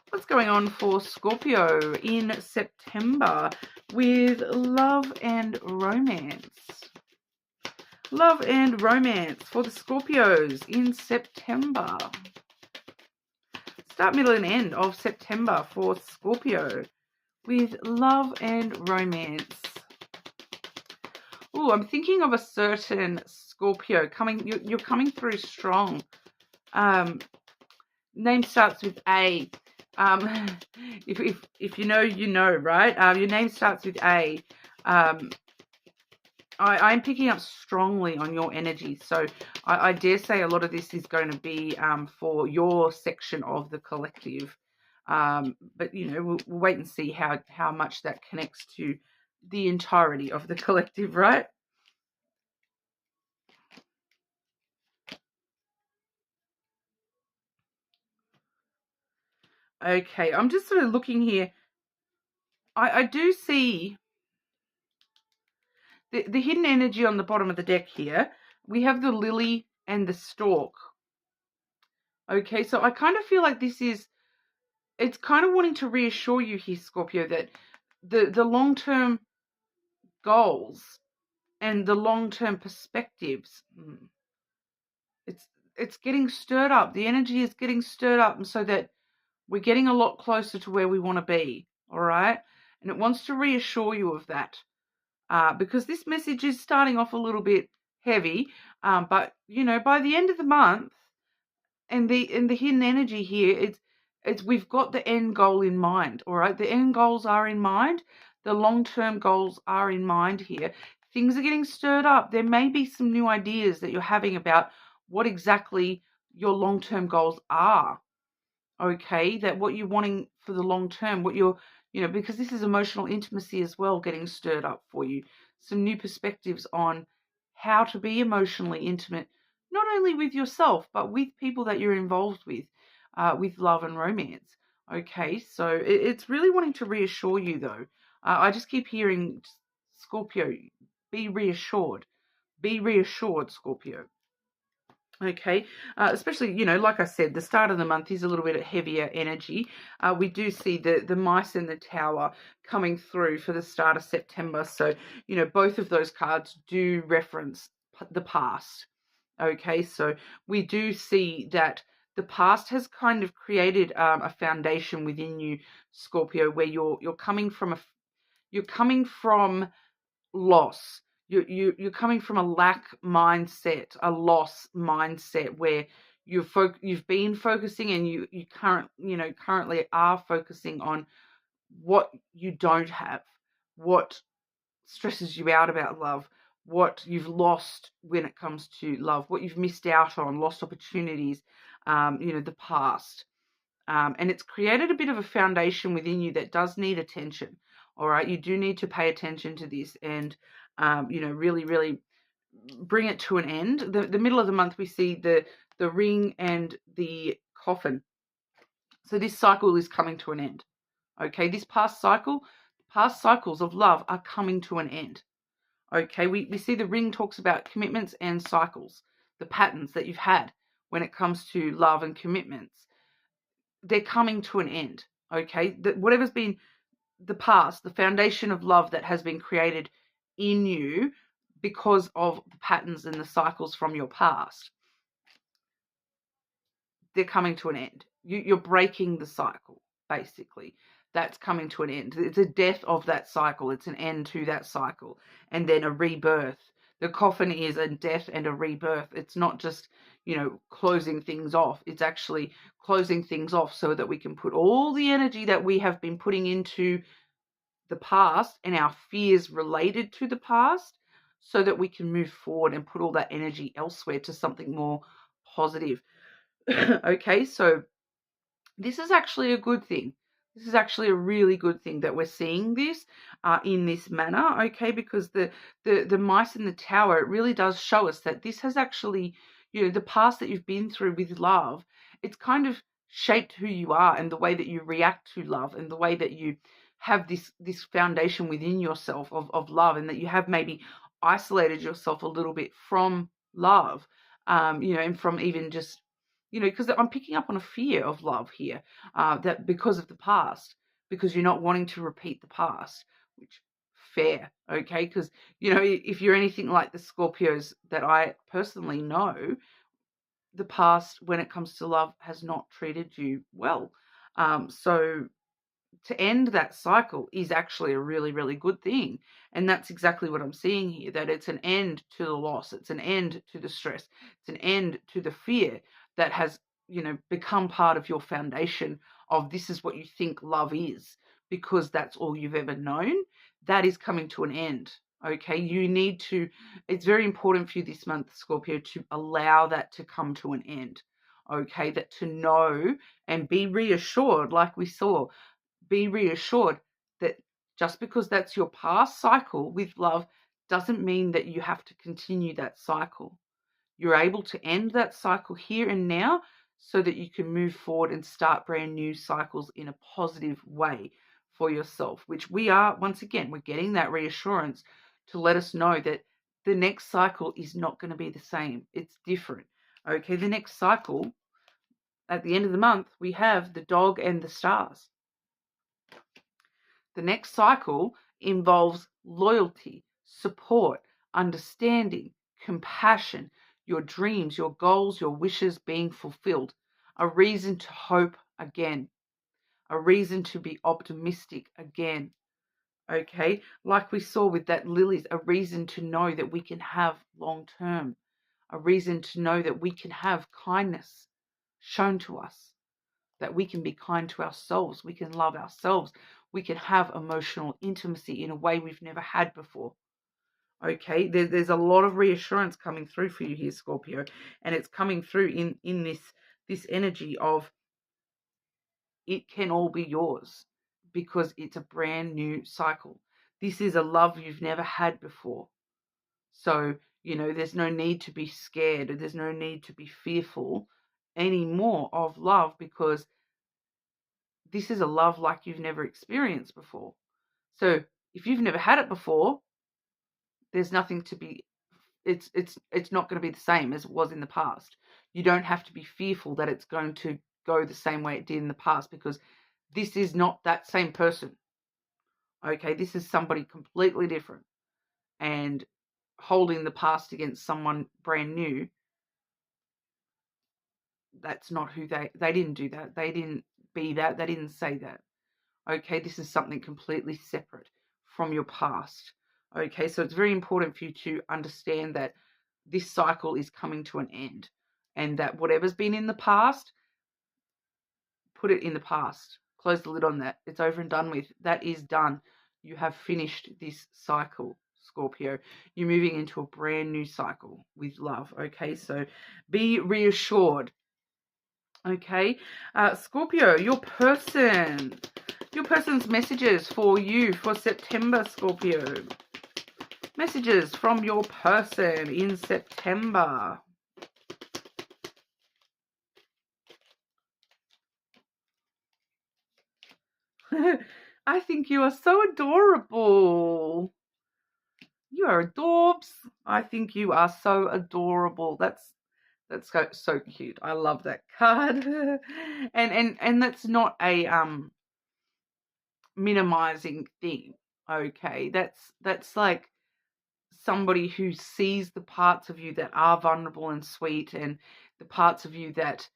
What's going on for Scorpio in September with love and romance? Love and romance for the Scorpios in September. Start, middle, and end of September for Scorpio with love and romance. Oh, I'm thinking of a certain Scorpio coming. You're coming through strong. Name starts with A. If you know, right? Your name starts with A. I'm picking up strongly on your energy. So I dare say a lot of this is going to be for your section of the collective. But, we'll wait and see how much that connects to the entirety of the collective, right? Okay, I'm just sort of looking here. I do see the hidden energy on the bottom of the deck here. We have the lily and the stork. Okay, so I kind of feel like it's kind of wanting to reassure you here, Scorpio, that the long-term goals and the long-term perspectives, it's getting stirred up. The energy is getting stirred up, and so that we're getting a lot closer to where we want to be, all right? And it wants to reassure you of that, because this message is starting off a little bit heavy, but, by the end of the month, and the hidden energy here, it's we've got the end goal in mind, all right? The end goals are in mind. The long-term goals are in mind here. Things are getting stirred up. There may be some new ideas that you're having about what exactly your long-term goals are, okay? That what you're wanting for the long term, what you're, because this is emotional intimacy as well getting stirred up for you. Some new perspectives on how to be emotionally intimate, not only with yourself, but with people that you're involved with love and romance. Okay, so it's really wanting to reassure you, though. I just keep hearing, Scorpio, be reassured. Be reassured, Scorpio. Okay, especially, like I said, the start of the month is a little bit of heavier energy. We do see the mice in the tower coming through for the start of September. So, both of those cards do reference the past. Okay, so we do see that the past has kind of created a foundation within you, Scorpio, where you're coming from loss. You're coming from a lack mindset, a loss mindset, where you've been focusing, and you currently are focusing on what you don't have, what stresses you out about love, what you've lost when it comes to love, what you've missed out on, lost opportunities, the past. And it's created a bit of a foundation within you that does need attention. All right, you do need to pay attention to this, and really, really bring it to an end. The middle of the month, we see the ring and the coffin. So this cycle is coming to an end. Okay, this past cycles of love are coming to an end. Okay, we see the ring talks about commitments and cycles, the patterns that you've had when it comes to love and commitments. They're coming to an end. Okay, whatever's been the past, the foundation of love that has been created in you, because of the patterns and the cycles from your past. They're coming to an end. You're breaking the cycle, basically. That's coming to an end. It's a death of that cycle. It's an end to that cycle. And then a rebirth. The coffin is a death and a rebirth. It's not just, closing things off. It's actually closing things off so that we can put all the energy that we have been putting into the past and our fears related to the past so that we can move forward and put all that energy elsewhere to something more positive. Okay, so this is actually a good thing. This is actually a really good thing that we're seeing this in this manner, okay, because the mice in the tower, it really does show us that this has actually, the past that you've been through with love, it's kind of shaped who you are and the way that you react to love and the way that you have this foundation within yourself of love, and that you have maybe isolated yourself a little bit from love, and from even just, because I'm picking up on a fear of love here, that because of the past, because you're not wanting to repeat the past, which fair, okay? Because, if you're anything like the Scorpios that I personally know, the past, when it comes to love, has not treated you well. So to end that cycle is actually a really, really good thing. And that's exactly what I'm seeing here, that it's an end to the loss. It's an end to the stress. It's an end to the fear that has, become part of your foundation of this is what you think love is, because that's all you've ever known. That is coming to an end. Okay, it's very important for you this month, Scorpio, to allow that to come to an end. Okay, that to know and be reassured, like we saw, be reassured that just because that's your past cycle with love doesn't mean that you have to continue that cycle. You're able to end that cycle here and now so that you can move forward and start brand new cycles in a positive way for yourself, which we are, once again, we're getting that reassurance to let us know that the next cycle is not going to be the same. It's different. Okay, the next cycle, at the end of the month, we have the dog and the stars. The next cycle involves loyalty, support, understanding, compassion, your dreams, your goals, your wishes being fulfilled, a reason to hope again, a reason to be optimistic again. Okay, like we saw with that lilies, a reason to know that we can have long term, a reason to know that we can have kindness shown to us, that we can be kind to ourselves, we can love ourselves, we can have emotional intimacy in a way we've never had before. Okay, there's a lot of reassurance coming through for you here, Scorpio, and it's coming through in this energy of it can all be yours because it's a brand new cycle. This is a love you've never had before. So, there's no need to be scared, or there's no need to be fearful anymore of love, because this is a love like you've never experienced before. So if you've never had it before, there's nothing to be, it's not going to be the same as it was in the past. You don't have to be fearful that it's going to go the same way it did in the past, because this is not that same person. Okay, this is somebody completely different. And holding the past against someone brand new, that's not who they didn't do that. They didn't be that. They didn't say that. Okay, this is something completely separate from your past. Okay, so it's very important for you to understand that this cycle is coming to an end, and that whatever's been in the past, put it in the past. Close the lid on that. It's over and done with. That is done. You have finished this cycle, Scorpio. You're moving into a brand new cycle with love. Okay, so be reassured. Okay, Scorpio, your person's messages for you for September, Scorpio. Messages from your person in September. I think you are so adorable. You are adorbs. I think you are so adorable. That's so cute. I love that card. and that's not a minimizing thing. Okay, that's like somebody who sees the parts of you that are vulnerable and sweet, and the parts of you that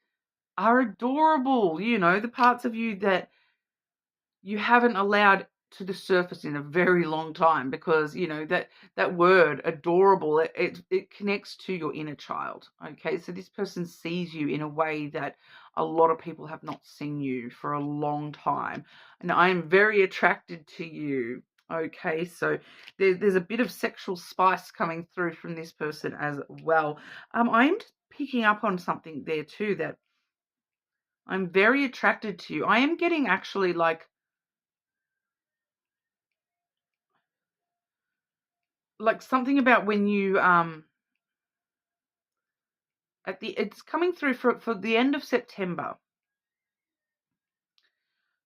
are adorable, you know, the parts of you that you haven't allowed to the surface in a very long time, because, you know, that word adorable, it connects to your inner child. Okay, so this person sees you in a way that a lot of people have not seen you for a long time, and I am very attracted to you. Okay, so there's a bit of sexual spice coming through from this person as well. I'm picking up on something there too, that I'm very attracted to you. I am getting actually like something about when you it's coming through for the end of September,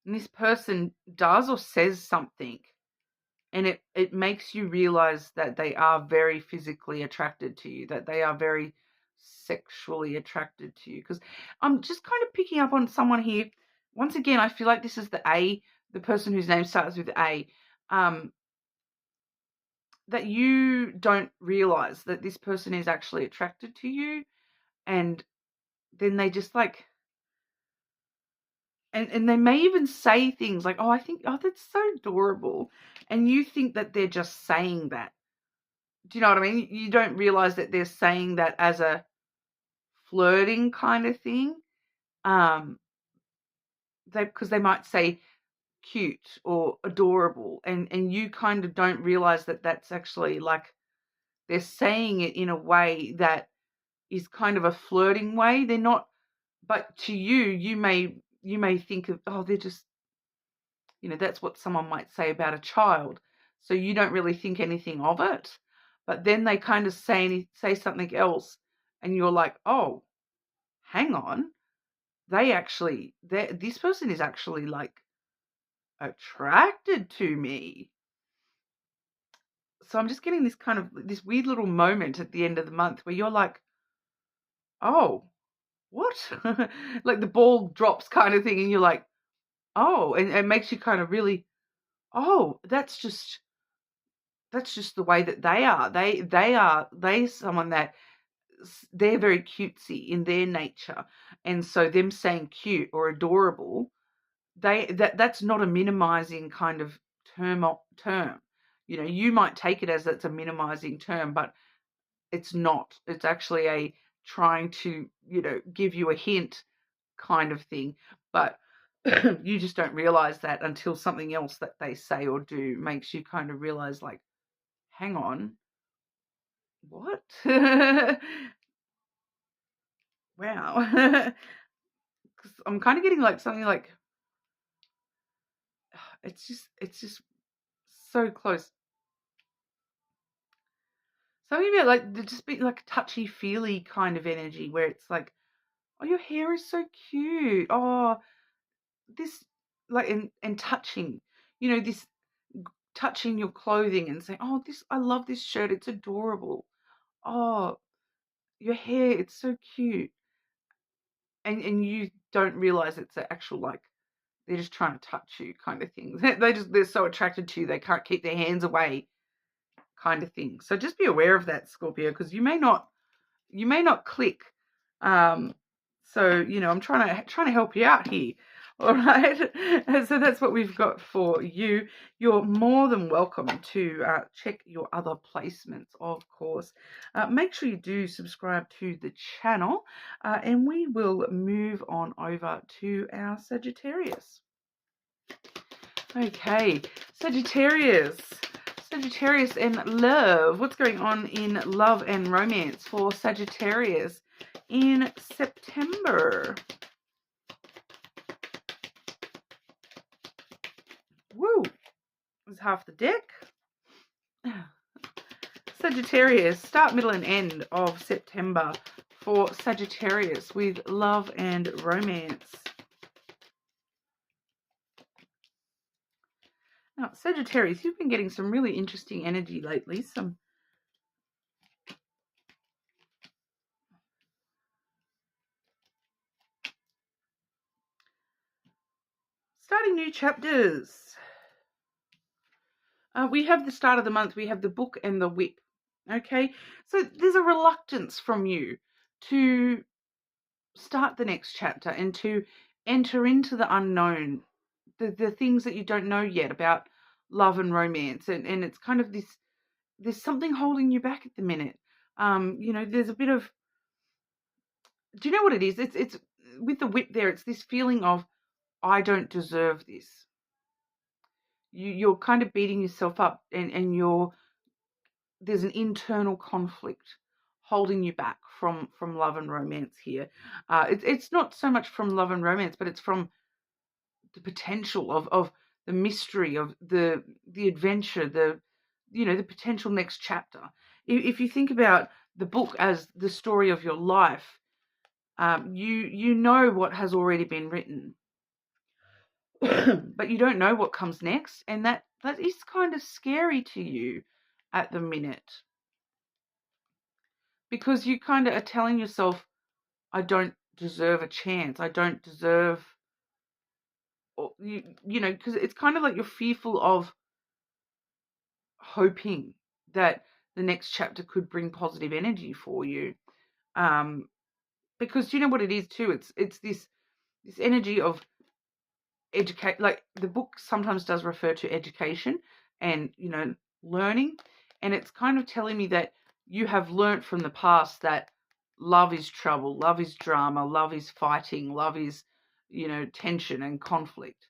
and this person does or says something, and it makes you realize that they are very physically attracted to you, that they are very sexually attracted to you. Because I'm just kind of picking up on someone here. Once again, I feel like this is the person whose name starts with A, that you don't realize that this person is actually attracted to you, and then they just like, and they may even say things like, oh, I think, oh, that's so adorable, and you think that they're just saying that. Do you know what I mean? You don't realize that they're saying that as a flirting kind of thing. Because they might say cute or adorable, and you kind of don't realize that that's actually like they're saying it in a way that is kind of a flirting way. They're not, but to you, you may think of, oh, they're just, you know, that's what someone might say about a child. So you don't really think anything of it. But then they kind of say something else, and you're like, oh, hang on. This person is actually like attracted to me. So I'm just getting this weird little moment at the end of the month where you're like, oh, what? Like the ball drops kind of thing, and you're like, oh, and it makes you kind of really, oh, that's just the way that they are. They're someone that they're very cutesy in their nature, and so them saying cute or adorable, that's not a minimizing kind of term. You know, you might take it as that's a minimizing term, but it's not. It's actually a trying to, you know, give you a hint kind of thing, but you just don't realize that until something else that they say or do makes you kind of realize, like, hang on, what? Wow. 'Cause I'm kind of getting like something like, it's just so close. Something about like there just be like touchy feely kind of energy where it's like, oh, your hair is so cute. Oh, this, like, and touching, you know, this touching your clothing and saying, oh, this, I love this shirt. It's adorable. Oh, your hair, it's so cute. And you don't realize it's an actual, like, they're just trying to touch you kind of thing. They're so attracted to you, they can't keep their hands away kind of thing. So just be aware of that, Scorpio, because you may not click. So, you know, I'm trying to help you out here. All right. And so that's what we've got for you. You're more than welcome to check your other placements, of course. Make sure you do subscribe to the channel, and we will move on over to our Sagittarius. Okay, Sagittarius and love. What's going on in love and romance for Sagittarius in September? Woo! There's half the deck. Sagittarius, start, middle, and end of September for Sagittarius with love and romance. Now, Sagittarius, you've been getting some really interesting energy lately. Starting new chapters. We have the start of the month. We have the Book and the Whip. Okay, so there's a reluctance from you to start the next chapter and to enter into the unknown, the things that you don't know yet about love and romance, and it's kind of this, there's something holding you back at the minute. There's a bit of, do you know what it is? It's with the whip there, it's this feeling of, I don't deserve this. You're kind of beating yourself up, and there's an internal conflict holding you back from love and romance here. It's not so much from love and romance, but it's from the potential of the mystery of the adventure, the potential next chapter. If you think about the book as the story of your life, you know what has already been written, but you don't know what comes next, and that is kind of scary to you at the minute, because you kind of are telling yourself, I don't deserve a chance. I don't deserve, or because it's kind of like you're fearful of hoping that the next chapter could bring positive energy for you. Because you know what it is too. It's this energy of educate. Like the book sometimes does refer to education and learning, and it's kind of telling me that you have learnt from the past that love is trouble, love is drama, love is fighting, love is tension and conflict.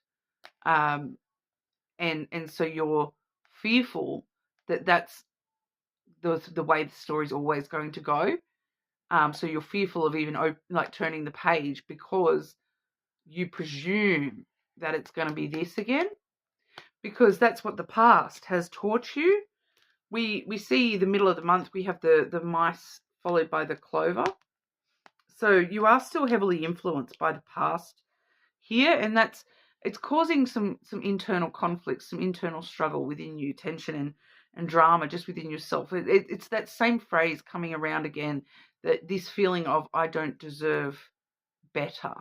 And so you're fearful that that's the way the story's always going to go. So you're fearful of even turning the page, because you presume that it's going to be this again, because that's what the past has taught you. We see the middle of the month, we have the mice followed by the clover. So you are still heavily influenced by the past here, and it's causing some internal conflicts, some internal struggle within you, tension and drama just within yourself. It's that same phrase coming around again, that this feeling of, I don't deserve better,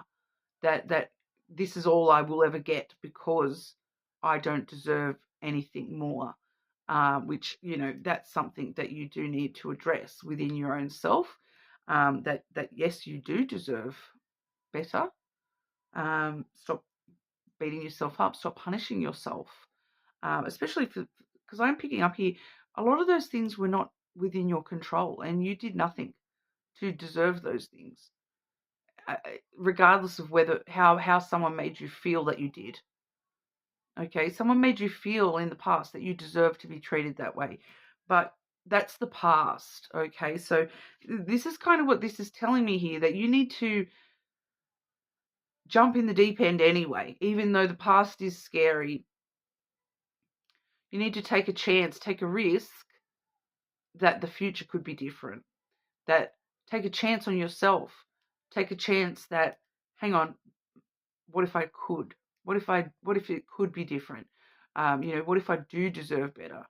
that this is all I will ever get because I don't deserve anything more, which that's something that you do need to address within your own self, that yes, you do deserve better. Stop beating yourself up, stop punishing yourself, especially because I'm picking up here, a lot of those things were not within your control, and you did nothing to deserve those things, regardless of how someone made you feel that you did. Okay, someone made you feel in the past that you deserve to be treated that way, but that's the past. Okay, so this is kind of what this is telling me here, that you need to jump in the deep end anyway, even though the past is scary. You need to take a chance, take a risk that the future could be different. That take a chance on yourself. Take a chance that, hang on, what if I could? What if it could be different? What if I do deserve better?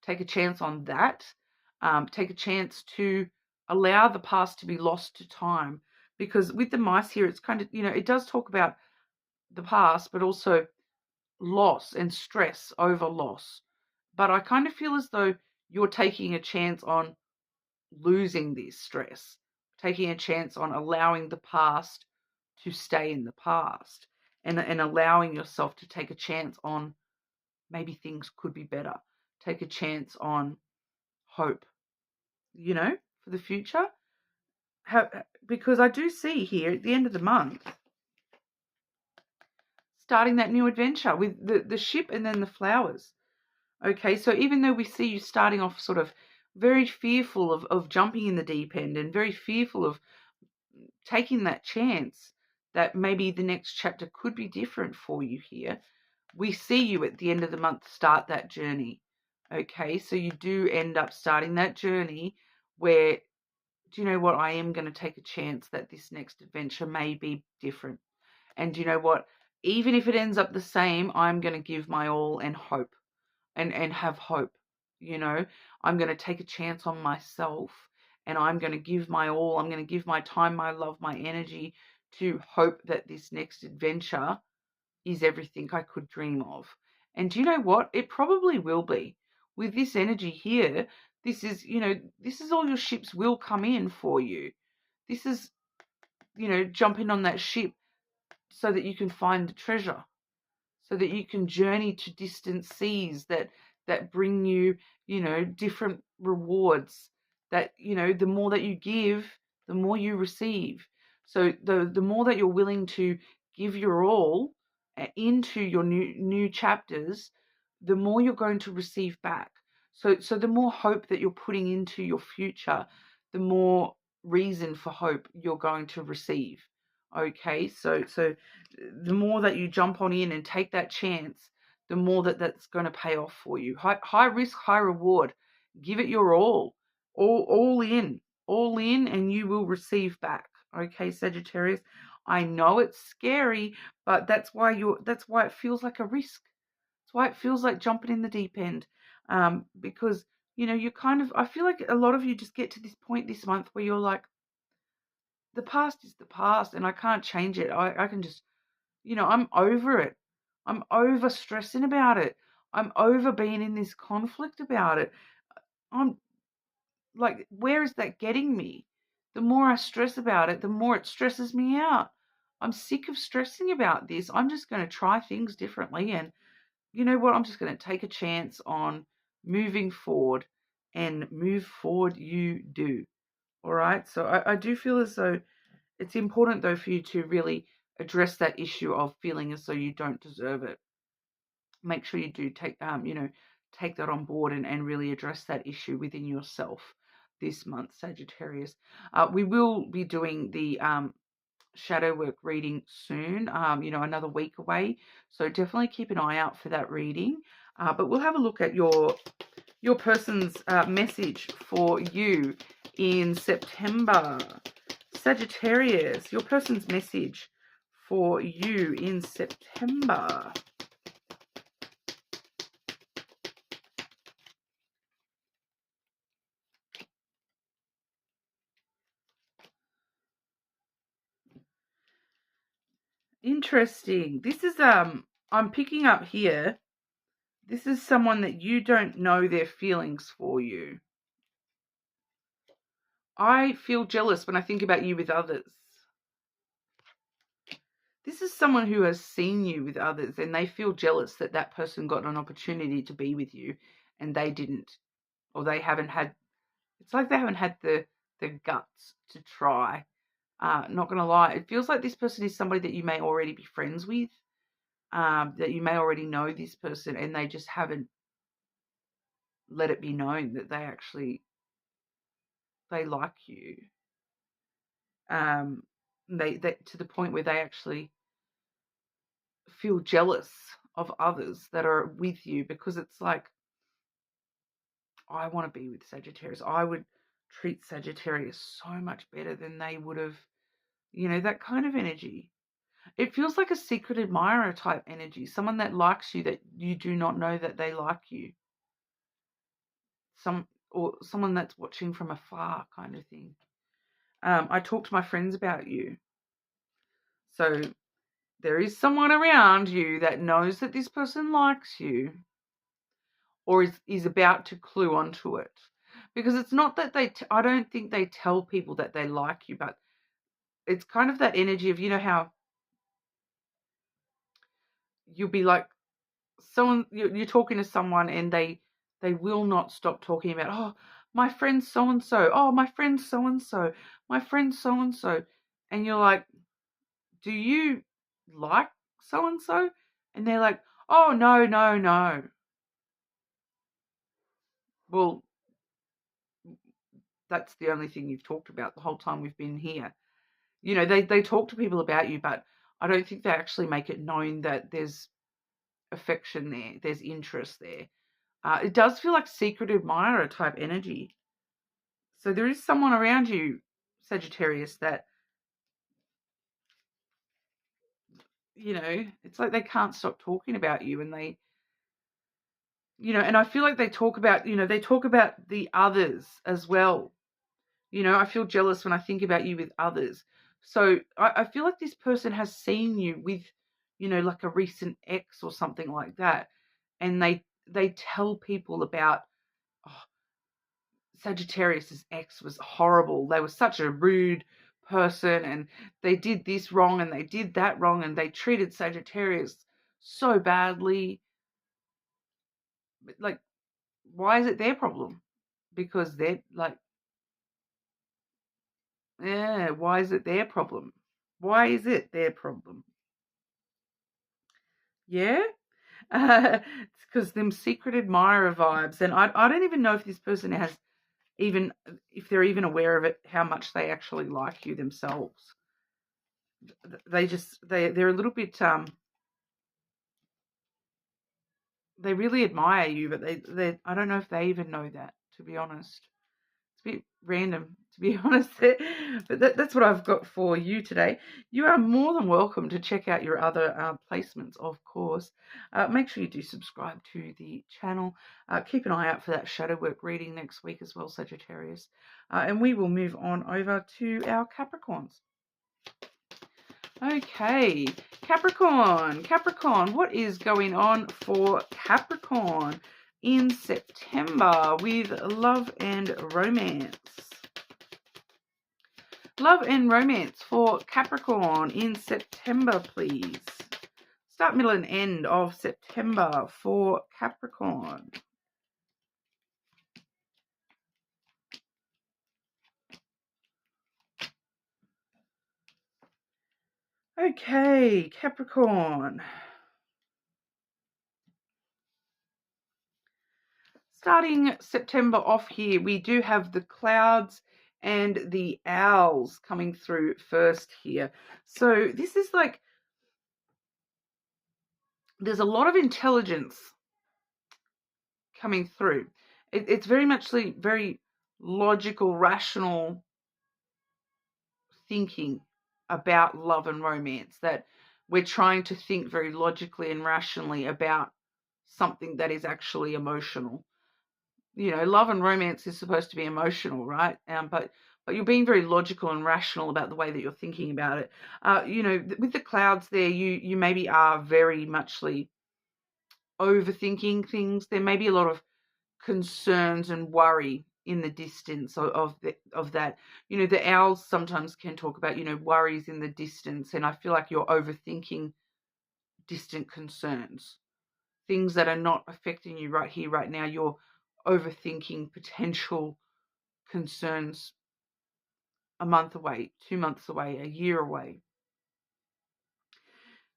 Take a chance on that. Take a chance to allow the past to be lost to time. Because with the mice here, it's kind of, it does talk about the past, but also loss and stress over loss. But I kind of feel as though you're taking a chance on losing this stress, taking a chance on allowing the past to stay in the past, and allowing yourself to take a chance on maybe things could be better. Take a chance on hope, for the future. Because I do see here at the end of the month, starting that new adventure with the ship and then the flowers. Okay, so even though we see you starting off sort of very fearful of jumping in the deep end, and very fearful of taking that chance that maybe the next chapter could be different for you here, we see you at the end of the month start that journey. Okay, so you do end up starting that journey where, do you know what, I am going to take a chance that this next adventure may be different. And do you know what, even if it ends up the same, I'm going to give my all and hope. And have hope. I'm going to take a chance on myself, and I'm going to give my all. I'm going to give my time, my love, my energy to hope that this next adventure is everything I could dream of. And do you know what? It probably will be. With this energy here, This is, this is all your ships will come in for you. This is, jumping on that ship so that you can find the treasure, so that you can journey to distant seas that bring you, different rewards. That, the more that you give, the more you receive. So the more that you're willing to give your all into your new chapters, the more you're going to receive back. So the more hope that you're putting into your future, the more reason for hope you're going to receive. Okay, so the more that you jump on in and take that chance, the more that's going to pay off for you. High risk, high reward. Give it your all in, and you will receive back. Okay, Sagittarius. I know it's scary, but that's why it feels like a risk. That's why it feels like jumping in the deep end. Because you kind of, I feel like a lot of you just get to this point this month where you're like, the past is the past and I can't change it. I can just, I'm over it. I'm over stressing about it. I'm over being in this conflict about it. I'm like, where is that getting me? The more I stress about it, the more it stresses me out. I'm sick of stressing about this. I'm just going to try things differently. And you know what? I'm just going to take a chance on moving forward, and move forward you do. All right. So I do feel as though it's important, though, for you to really address that issue of feeling as though you don't deserve it. Make sure you do take that on board, and really address that issue within yourself this month, Sagittarius. We will be doing the shadow work reading soon, another week away. So definitely keep an eye out for that reading. But we'll have a look at your person's message for you in September. Sagittarius, your person's message for you in September. Interesting. This is I'm picking up here. This is someone that you don't know their feelings for you. I feel jealous when I think about you with others. This is someone who has seen you with others and they feel jealous that that person got an opportunity to be with you and they didn't, or they haven't had, it's like they haven't had the guts to try. Not going to lie, it feels like this person is somebody that you may already be friends with, that you may already know this person and they just haven't let it be known that they like you. They to the point where they actually feel jealous of others that are with you, because it's like, I want to be with Sagittarius. I would treat Sagittarius so much better than they would have, that kind of energy. It feels like a secret admirer type energy, someone that likes you that you do not know that they like you. Someone that's watching from afar kind of thing. I talk to my friends about you. So there is someone around you that knows that this person likes you, or is about to clue onto it. Because it's not that I don't think they tell people that they like you, but it's kind of that energy of, how you'll be like, you're talking to someone and they will not stop talking about, oh, my friend so-and-so, oh, my friend so-and-so, my friend so-and-so. And you're like, do you like so-and-so? And they're like, oh, no, no, no. Well, that's the only thing you've talked about the whole time we've been here. They talk to people about you, but I don't think they actually make it known that there's affection there, there's interest there. It does feel like secret admirer type energy. So there is someone around you, Sagittarius, that, it's like they can't stop talking about you, and they, and I feel like they talk about, the others as well. I feel jealous when I think about you with others. So I feel like this person has seen you with, like a recent ex or something like that. And they tell people about, oh, Sagittarius's ex was horrible. They were such a rude person, and they did this wrong and they did that wrong, and they treated Sagittarius so badly. Like, why is it their problem? Because they're like, yeah, why is it their problem? Why is it their problem? Yeah? It's because them secret admirer vibes. And I don't even know if this person has even, if they're even aware of it, how much they actually like you themselves. They're a little bit, they really admire you, but they I don't know if they even know that, to be honest. It's a bit random, to be honest. But that's what I've got for you today. You are more than welcome to check out your other placements, of course. Make sure you do subscribe to the channel. Keep an eye out for that shadow work reading next week as well, Sagittarius. And we will move on over to our Capricorns. Okay, Capricorn, what is going on for Capricorn in September with love and romance? Love and romance for Capricorn in September, please. Start, middle, and end of September for Capricorn. Okay, Capricorn. Starting September off here, we do have the clouds and the owls coming through first here. So this is like, there's a lot of intelligence coming through. It's very much very logical, rational thinking about love and romance, that we're trying to think very logically and rationally about something that is actually emotional. You know, love and romance is supposed to be emotional, right? But you're being very logical and rational about the way that you're thinking about it. You know, with the clouds there, you maybe are very muchly overthinking things. There may be a lot of concerns and worry in the distance of that. You know, the owls sometimes can talk about, you know, worries in the distance, and I feel like you're overthinking distant concerns, things that are not affecting you right here, right now. You're overthinking potential concerns a month away, 2 months away, a year away.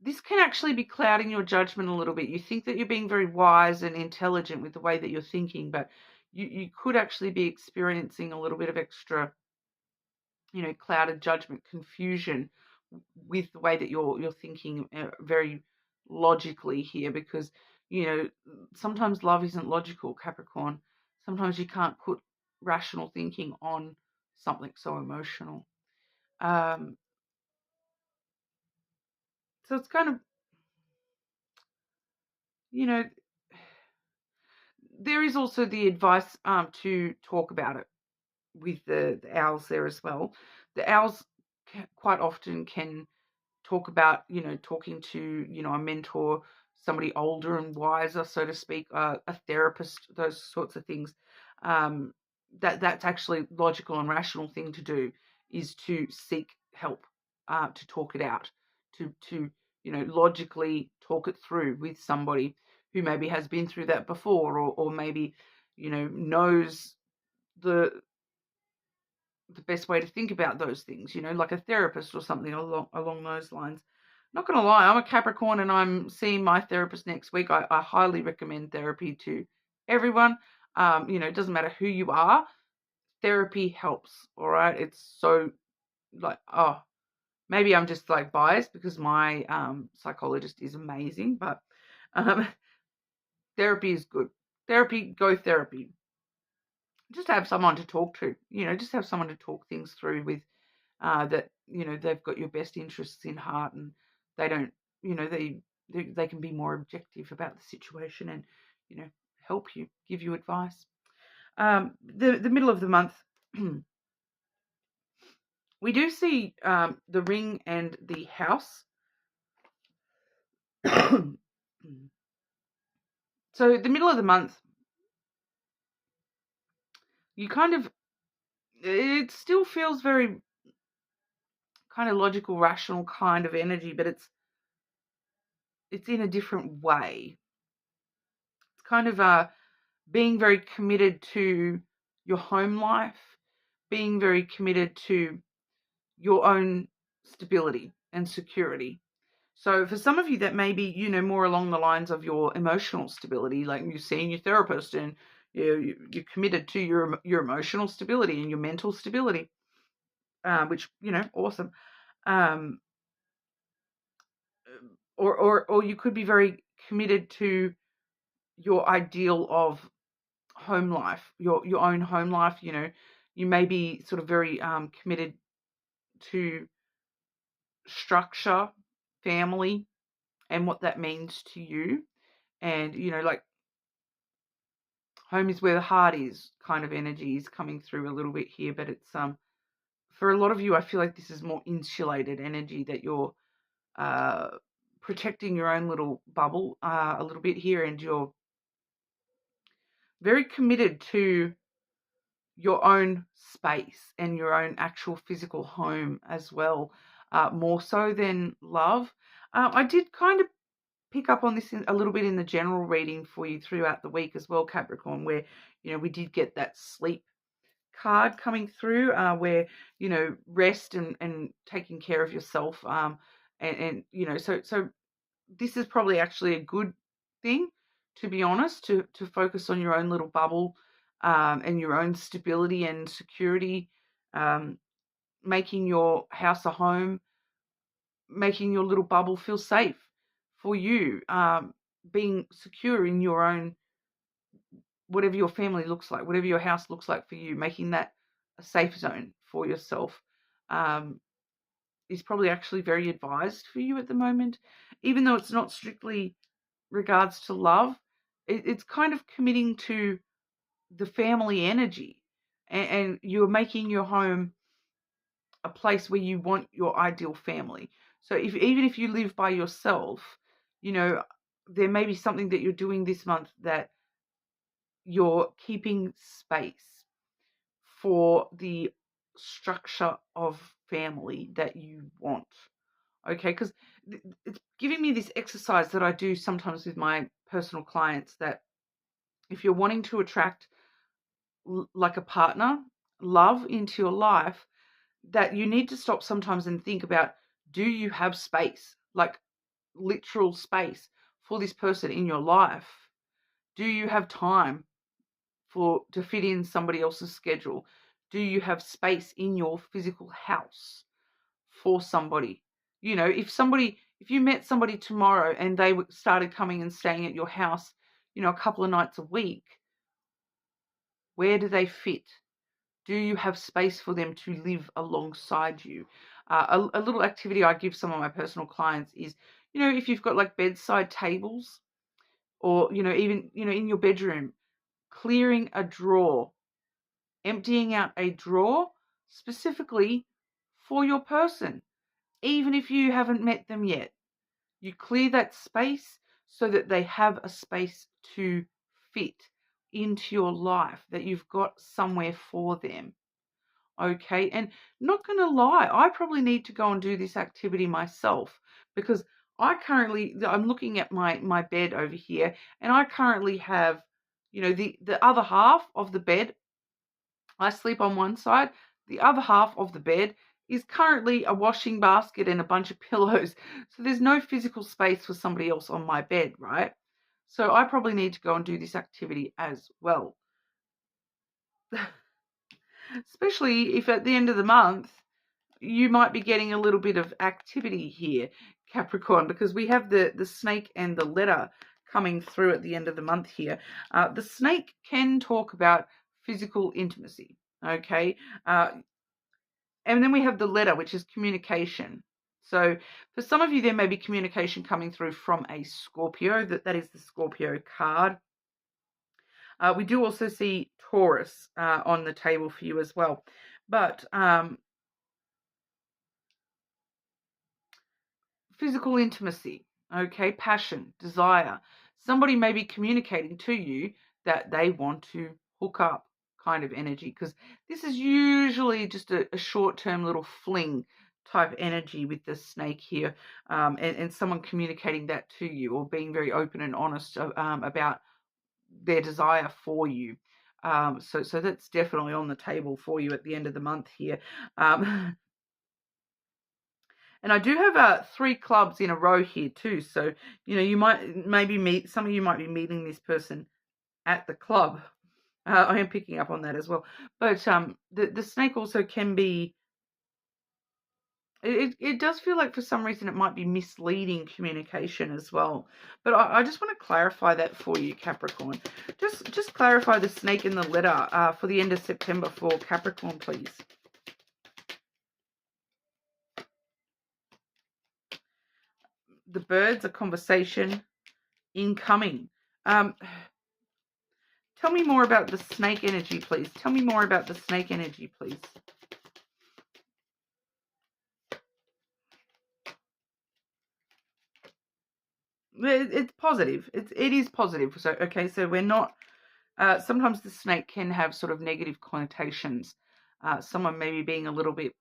This can actually be clouding your judgment a little bit. You think that you're being very wise and intelligent with the way that you're thinking, but you could actually be experiencing a little bit of extra, you know, clouded judgment, confusion with the way that you're thinking very logically here, because, you know, sometimes love isn't logical, Capricorn. Sometimes you can't put rational thinking on something so emotional. So it's kind of, you know, there is also the advice to talk about it with the owls there as well. The owls quite often can talk about, you know, talking to, you know, a mentor, somebody older and wiser, so to speak, a therapist, those sorts of things. That's actually logical and rational thing to do, is to seek help, to talk it out, to you know, logically talk it through with somebody who maybe has been through that before, or maybe, you know, knows the best way to think about those things, you know, like a therapist or something along those lines. Not going to lie, I'm a Capricorn and I'm seeing my therapist next week. I highly recommend therapy to everyone. You know, it doesn't matter who you are. Therapy helps, all right? It's so, like, oh, maybe I'm just like biased because my psychologist is amazing, but therapy is good. Go therapy. Just have someone to talk to, you know, just have someone to talk things through with, that, you know, they've got your best interests in heart, and they don't, you know, they can be more objective about the situation and, you know, help you, give you advice. The middle of the month, we do see the ring and the house. So the middle of the month, you kind of, it still feels very kind of logical, rational kind of energy, but it's in a different way. It's kind of being very committed to your home life, being very committed to your own stability and security. So for some of you, that may be, more along the lines of your emotional stability, like you're seeing your therapist and you're committed to your emotional stability and your mental stability, which, awesome. Or you could be very committed to your ideal of home life, your own home life. You may be sort of very committed to structure, family, and what that means to you. And, like home is where the heart is kind of energy is coming through a little bit here. But it's, for a lot of you, I feel like this is more insulated energy, that you're protecting your own little bubble a little bit here. And you're very committed to your own space and your own actual physical home as well, more so than love. I did kind of pick up on this a little bit in the general reading for you throughout the week as well, Capricorn, where, we did get that sleep card coming through, where, rest and taking care of yourself. And so this is probably actually a good thing, to be honest, to focus on your own little bubble, and your own stability and security, making your house a home, making your little bubble feel safe for you, being secure in your own, whatever your family looks like, whatever your house looks like for you, making that a safe zone for yourself, is probably actually very advised for you at the moment, even though it's not strictly regards to love. It's kind of committing to the family energy, and you're making your home a place where you want your ideal family. So even if you live by yourself, there may be something that you're doing this month that you're keeping space for the structure of family that you want. Okay, because it's giving me this exercise that I do sometimes with my personal clients, that if you're wanting to attract like a partner, love into your life, that you need to stop sometimes and think about, do you have space, like literal space for this person in your life? Do you have time to fit in somebody else's schedule? Do you have space in your physical house for somebody? If you met somebody tomorrow and they started coming and staying at your house, a couple of nights a week, where do they fit? Do you have space for them to live alongside you? A little activity I give some of my personal clients is, if you've got like bedside tables, or, even, in your bedroom, clearing a drawer, emptying out a drawer specifically for your person, even if you haven't met them yet. You clear that space so that they have a space to fit into your life, that you've got somewhere for them. Okay, and not going to lie, I probably need to go and do this activity myself, because I'm looking at my bed over here, and I currently have, the other half of the bed, I sleep on one side, the other half of the bed is currently a washing basket and a bunch of pillows. So there's no physical space for somebody else on my bed, right? So I probably need to go and do this activity as well. Especially if at the end of the month, you might be getting a little bit of activity here, Capricorn, because we have the snake and the letter coming through at the end of the month here. The snake can talk about physical intimacy, okay? And then we have the letter, which is communication. So for some of you, there may be communication coming through from a Scorpio. That is the Scorpio card. We do also see Taurus on the table for you as well. But physical intimacy, okay, passion, desire. Somebody may be communicating to you that they want to hook up, kind of energy, because this is usually just a short-term little fling type energy with the snake here, and someone communicating that to you or being very open and honest about their desire for you. So that's definitely on the table for you at the end of the month here. And I do have 3 clubs in a row here too. So, you might some of you might be meeting this person at the club. I am picking up on that as well. But the snake also can be, it does feel like for some reason it might be misleading communication as well. But I just want to clarify that for you, Capricorn. Just clarify the snake in the letter for the end of September for Capricorn, please. The birds, a conversation incoming. Tell me more about the snake energy, please. Tell me more about the snake energy, please. It's positive. It is positive. So, okay, so we're not, sometimes the snake can have sort of negative connotations. Someone maybe being a little bit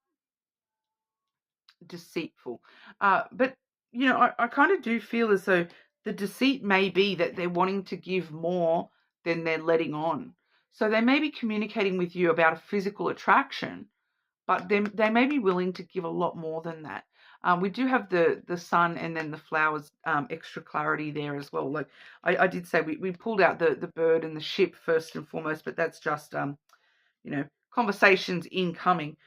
deceitful. But, I kind of do feel as though the deceit may be that they're wanting to give more than they're letting on. So they may be communicating with you about a physical attraction, but they may be willing to give a lot more than that. We do have the sun and then the flowers, extra clarity there as well. Like I did say, we pulled out the bird and the ship first and foremost, but that's just, conversations incoming,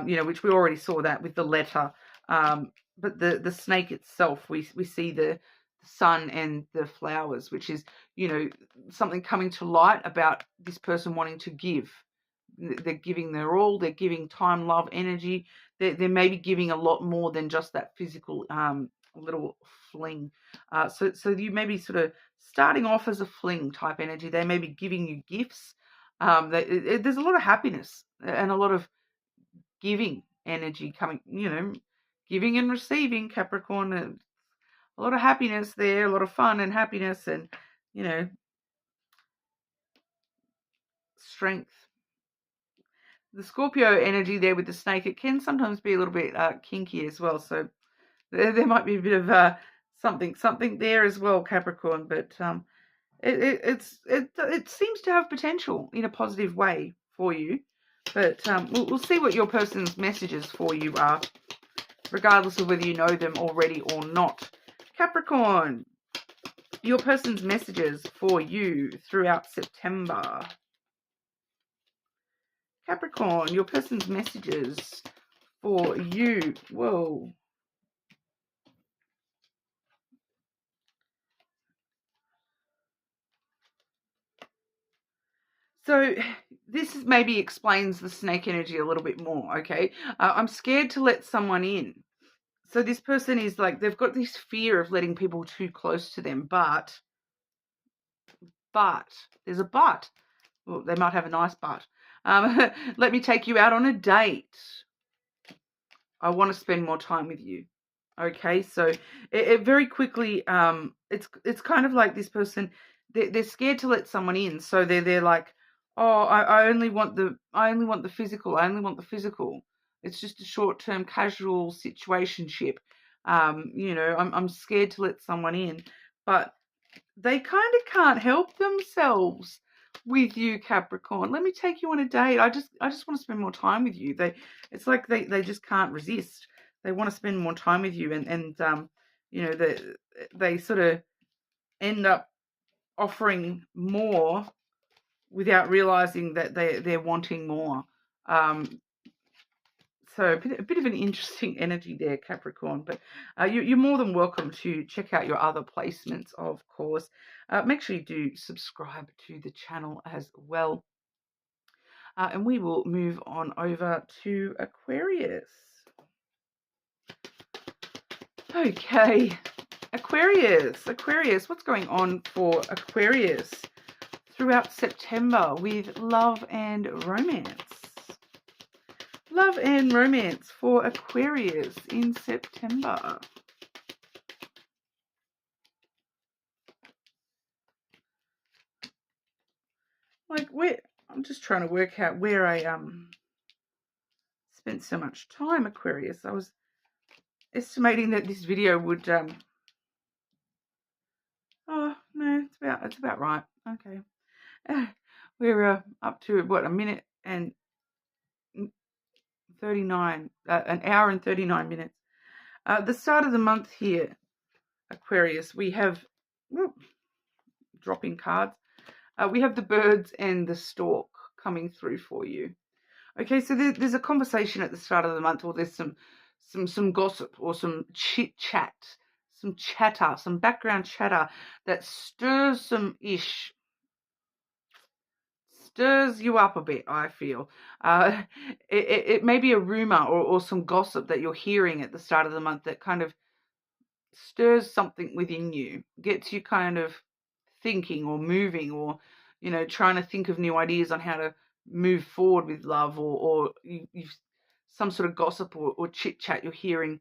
which we already saw that with the letter. But the snake itself, we see the sun and the flowers, which is, something coming to light about this person wanting to give. They're giving their all. They're giving time, love, energy. They're maybe giving a lot more than just that physical little fling. So you may be sort of starting off as a fling type energy. They may be giving you gifts. There's a lot of happiness and a lot of giving energy coming, giving and receiving, Capricorn. A lot of happiness there, a lot of fun and happiness and, strength. The Scorpio energy there with the snake, it can sometimes be a little bit kinky as well. So there might be a bit of something there as well, Capricorn. But it seems to have potential in a positive way for you. But we'll see what your person's messages for you are, regardless of whether you know them already or not. Capricorn, your person's messages for you throughout September. Capricorn, your person's messages for you. Whoa. So this maybe explains the snake energy a little bit more, okay? I'm scared to let someone in. So this person is like, they've got this fear of letting people too close to them, but there's a but. Well, they might have a nice but. Let me take you out on a date. I want to spend more time with you. Okay, so it very quickly, it's kind of like this person, they're scared to let someone in, so they're like, oh, I only want the physical. I only want the physical. It's just a short-term casual situationship. I'm scared to let someone in, but they kind of can't help themselves with you, Capricorn. Let me take you on a date. I just want to spend more time with you. It's like they just can't resist. They want to spend more time with you, and they sort of end up offering more without realizing that they're wanting more. So a bit of an interesting energy there, Capricorn. But you're more than welcome to check out your other placements, of course. Make sure you do subscribe to the channel as well. And we will move on over to Aquarius. Okay, Aquarius, what's going on for Aquarius throughout September with love and romance? Love and romance for Aquarius in September. Like, I'm just trying to work out where I spent so much time, Aquarius. I was estimating that this video would oh no, it's about right. Okay. We're up to what, a minute and 39, an hour and 39 minutes. The start of the month here, Aquarius, we have dropping cards. We have the birds and the stork coming through for you. Okay, so there's a conversation at the start of the month, or there's some gossip or some chit chat, some chatter, some background chatter that stirs you up a bit, I feel. It may be a rumor or some gossip that you're hearing at the start of the month that kind of stirs something within you, gets you kind of thinking or moving, or trying to think of new ideas on how to move forward with love, or you've some sort of gossip or chit chat you're hearing.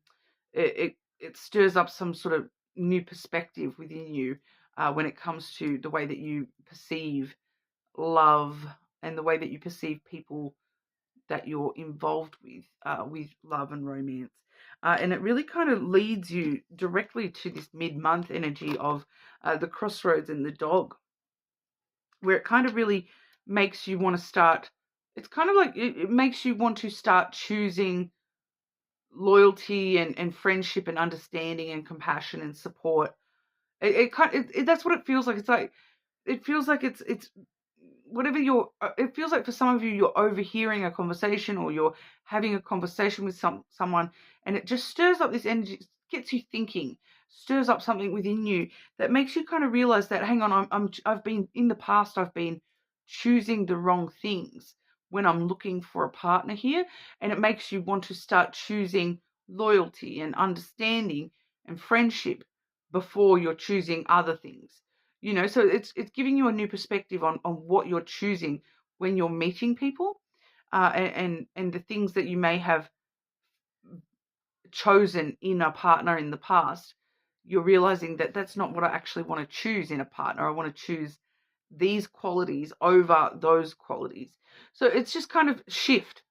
It stirs up some sort of new perspective within you when it comes to the way that you perceive love and the way that you perceive people that you're involved with love and romance. And it really kind of leads you directly to this mid-month energy of the crossroads and the dog, where it kind of really makes you want to start. It's kind of like it makes you want to start choosing loyalty and friendship and understanding and compassion and support. That's what it feels like. It's like, it feels like it's whatever it feels like for some of you, you're overhearing a conversation, or you're having a conversation with someone, and it just stirs up this energy, gets you thinking, stirs up something within you that makes you kind of realize that, hang on, I've been, in the past, I've been choosing the wrong things when I'm looking for a partner here, and it makes you want to start choosing loyalty and understanding and friendship before you're choosing other things. So it's giving you a new perspective on what you're choosing when you're meeting people, and the things that you may have chosen in a partner in the past. You're realizing that that's not what I actually want to choose in a partner. I want to choose these qualities over those qualities. So it's just kind of a shift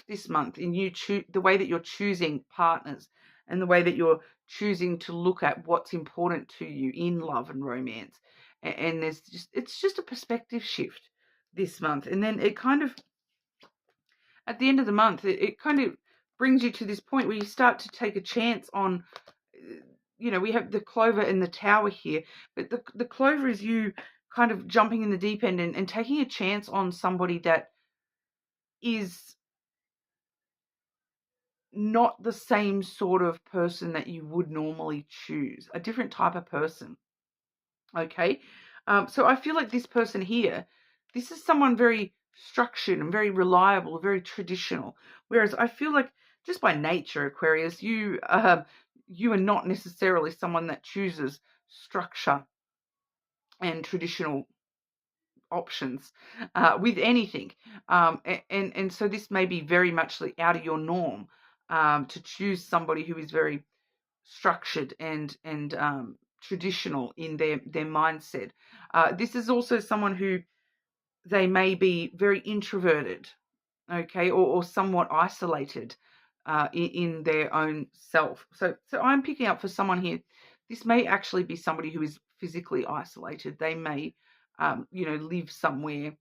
this month in the way that you're choosing partners, and the way that you're choosing to look at what's important to you in love and romance. And it's just a perspective shift this month. And then it kind of, at the end of the month, it kind of brings you to this point where you start to take a chance on, we have the clover and the tower here, but the clover is you kind of jumping in the deep end and taking a chance on somebody that is not the same sort of person that you would normally choose, a different type of person. Okay. So I feel like this person here, this is someone very structured and very reliable, very traditional. Whereas I feel like, just by nature, Aquarius, you are not necessarily someone that chooses structure and traditional options with anything. And so this may be very much out of your norm, to choose somebody who is very structured and traditional in their mindset. This is also someone who, they may be very introverted, okay, or somewhat isolated in their own self. So I'm picking up for someone here, this may actually be somebody who is physically isolated. They may live somewhere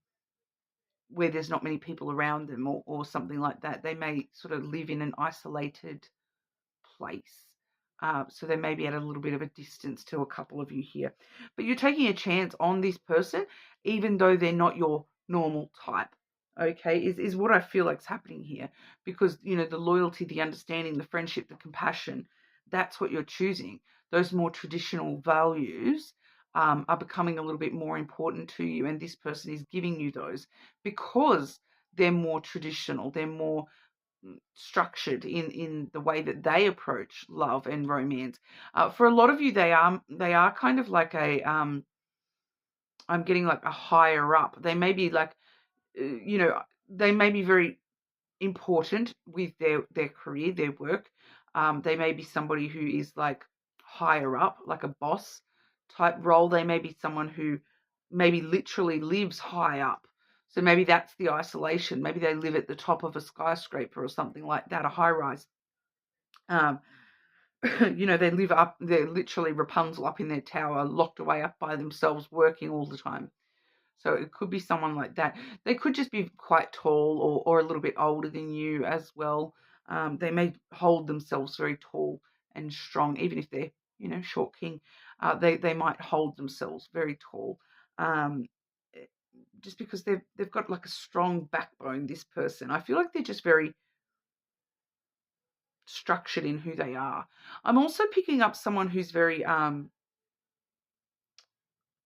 where there's not many people around them, or something like that. They may sort of live in an isolated place. So they may be at a little bit of a distance to a couple of you here. But you're taking a chance on this person, even though they're not your normal type. Okay, is what I feel like's happening here. Because, the loyalty, the understanding, the friendship, the compassion, that's what you're choosing. Those more traditional values are becoming a little bit more important to you. And this person is giving you those because they're more traditional. They're more structured in the way that they approach love and romance. For a lot of you, they are kind of like I'm getting like a higher up. They may be like, they may be very important with their career, their work. They may be somebody who is like higher up, like a boss type role. They may be someone who maybe literally lives high up. So maybe that's the isolation. Maybe they live at the top of a skyscraper or something like that, a high rise. You know, they live up, they're literally Rapunzel up in their tower, locked away up by themselves, working all the time. So it could be someone like that. They could just be quite tall or a little bit older than you as well. They may hold themselves very tall and strong, even if they're, you know, short king. They might hold themselves very tall, um, just because they've got like a strong backbone. This person, I feel like they're just very structured in who they are. I'm also picking up someone who's very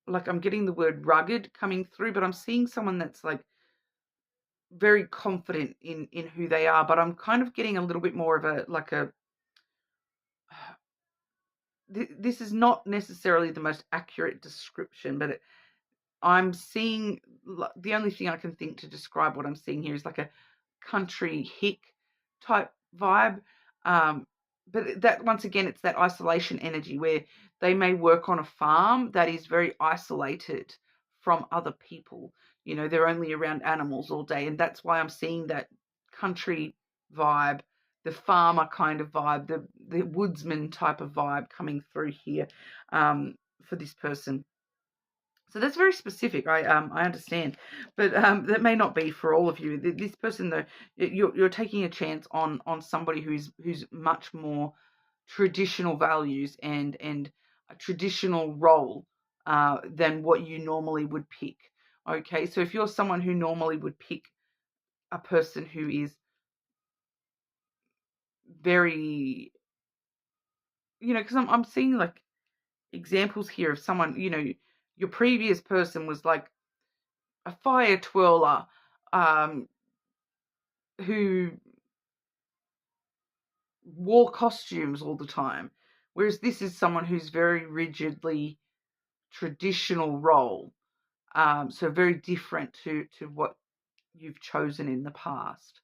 like, I'm getting the word rugged coming through, but I'm seeing someone that's like very confident in who they are, but I'm kind of getting a little bit more of a like a this is not necessarily the most accurate description, but I'm seeing, the only thing I can think to describe what I'm seeing here is like a country hick type vibe. But that, once again, it's that isolation energy where they may work on a farm that is very isolated from other people. You know, they're only around animals all day. And that's why I'm seeing that country vibe, the farmer kind of vibe, the woodsman type of vibe coming through here for this person. So that's very specific. I understand, but that may not be for all of you. This person, though, you're taking a chance on somebody who's much more traditional values and a traditional role than what you normally would pick. Okay, so if you're someone who normally would pick a person who is very, you know, because I'm seeing like examples here of someone, you know, your previous person was like a fire twirler, who wore costumes all the time, whereas this is someone who's very rigidly traditional role, so very different to what you've chosen in the past.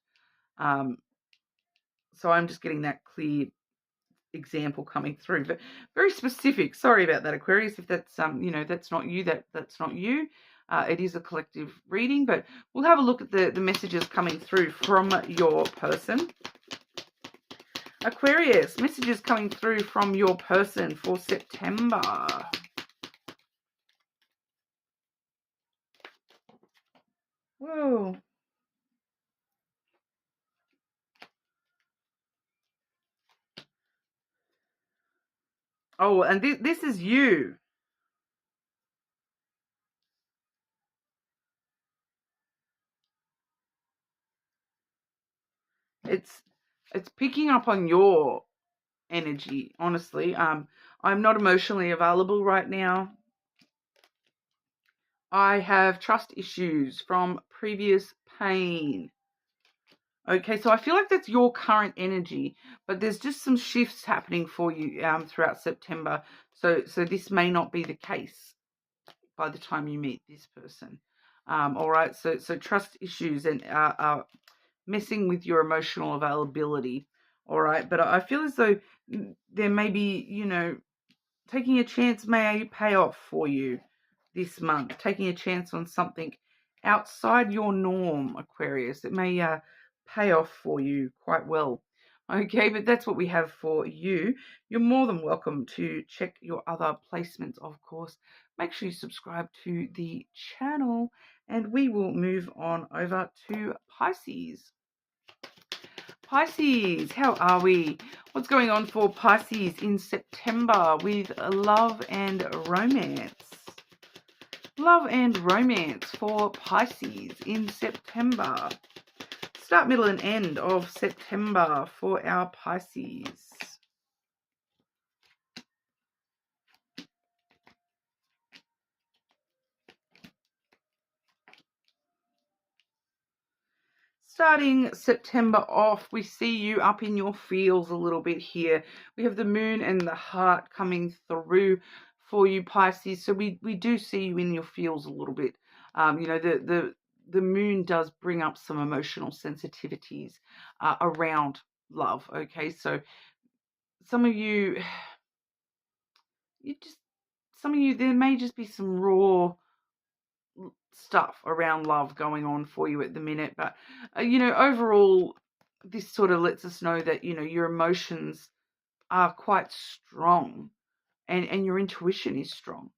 So I'm just getting that clear example coming through, but very specific. Sorry about that, Aquarius, if that's you know, that's not you, that's not you. It is a collective reading, but we'll have a look at the messages coming through from your person. Aquarius, messages coming through from your person for September. Whoa. Oh, and this is you. It's picking up on your energy, honestly. I'm not emotionally available right now. I have trust issues from previous pain. Okay, so I feel like that's your current energy, but there's just some shifts happening for you throughout September. So this may not be the case by the time you meet this person. All right, so trust issues and are messing with your emotional availability. All right, but I feel as though there may be, you know, taking a chance may pay off for you this month. Taking a chance on something outside your norm, Aquarius. It may pay off for you quite well. Okay, but that's what we have for you. You're more than welcome to check your other placements, of course. Make sure you subscribe to the channel, and we will move on over to Pisces. Pisces, how are we? What's going on for Pisces in September with love and romance? Love and romance for Pisces in September. Start, middle, and end of September for our Pisces. Starting September off, we see you up in your feels a little bit here. We have the moon and the heart coming through for you, Pisces. So we do see you in your feels a little bit. You know, the moon does bring up some emotional sensitivities around love. Okay, so some of you, there may just be some raw stuff around love going on for you at the minute. But, overall, this sort of lets us know that, your emotions are quite strong, and your intuition is strong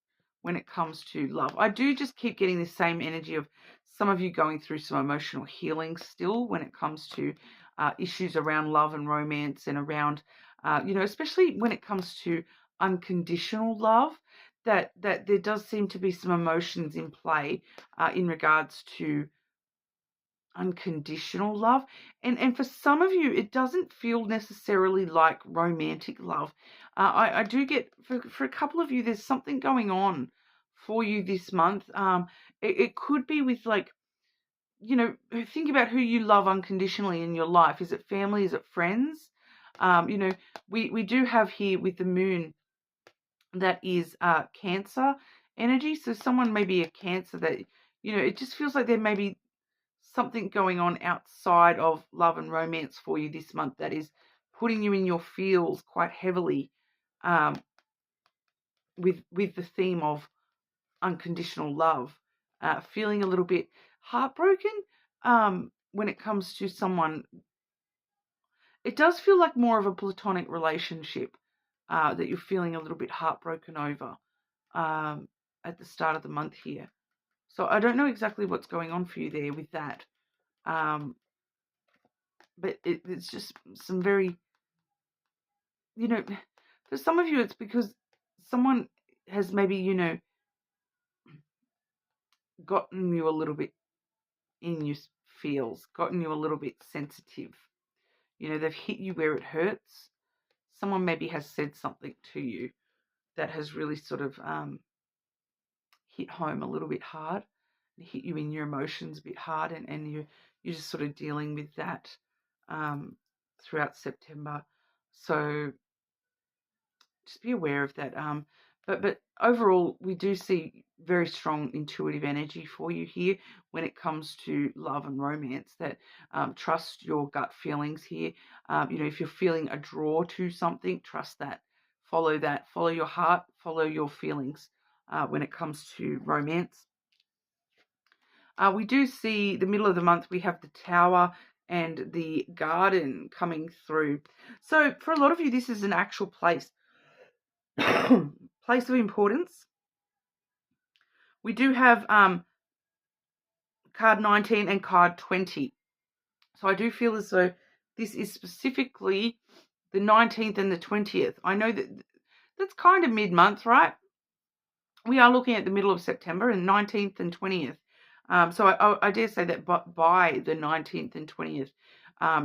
when it comes to love. I do just keep getting the same energy of some of you going through some emotional healing still when it comes to issues around love and romance, and around, especially when it comes to unconditional love, that there does seem to be some emotions in play in regards to unconditional love. And for some of you, it doesn't feel necessarily like romantic love. I do get, for a couple of you, there's something going on for you this month. It could be with, like, think about who you love unconditionally in your life. Is it family? Is it friends? We do have here with the moon that is Cancer energy. So someone may be a Cancer that, it just feels like there may be something going on outside of love and romance for you this month that is putting you in your feels quite heavily, with the theme of unconditional love, feeling a little bit heartbroken when it comes to someone. It does feel like more of a platonic relationship that you're feeling a little bit heartbroken over at the start of the month here. So I don't know exactly what's going on for you there with that. But it's just some very, for some of you, it's because someone has maybe, gotten you a little bit in your feels, gotten you a little bit sensitive. They've hit you where it hurts. Someone maybe has said something to you that has really sort of hit home a little bit hard, and hit you in your emotions a bit hard, and you're just sort of dealing with that throughout September. So just be aware of that. But overall, we do see very strong intuitive energy for you here when it comes to love and romance. That trust your gut feelings here. If you're feeling a draw to something, trust that. Follow that. Follow your heart. Follow your feelings when it comes to romance. We do see the middle of the month, we have the Tower and the Garden coming through. So for a lot of you, this is an actual place. Place of importance. We do have card 19 and card 20. So I do feel as though this is specifically the 19th and the 20th. I know that that's kind of mid-month, right? We are looking at the middle of September, and 19th and 20th. So I dare say that by the 19th and 20th,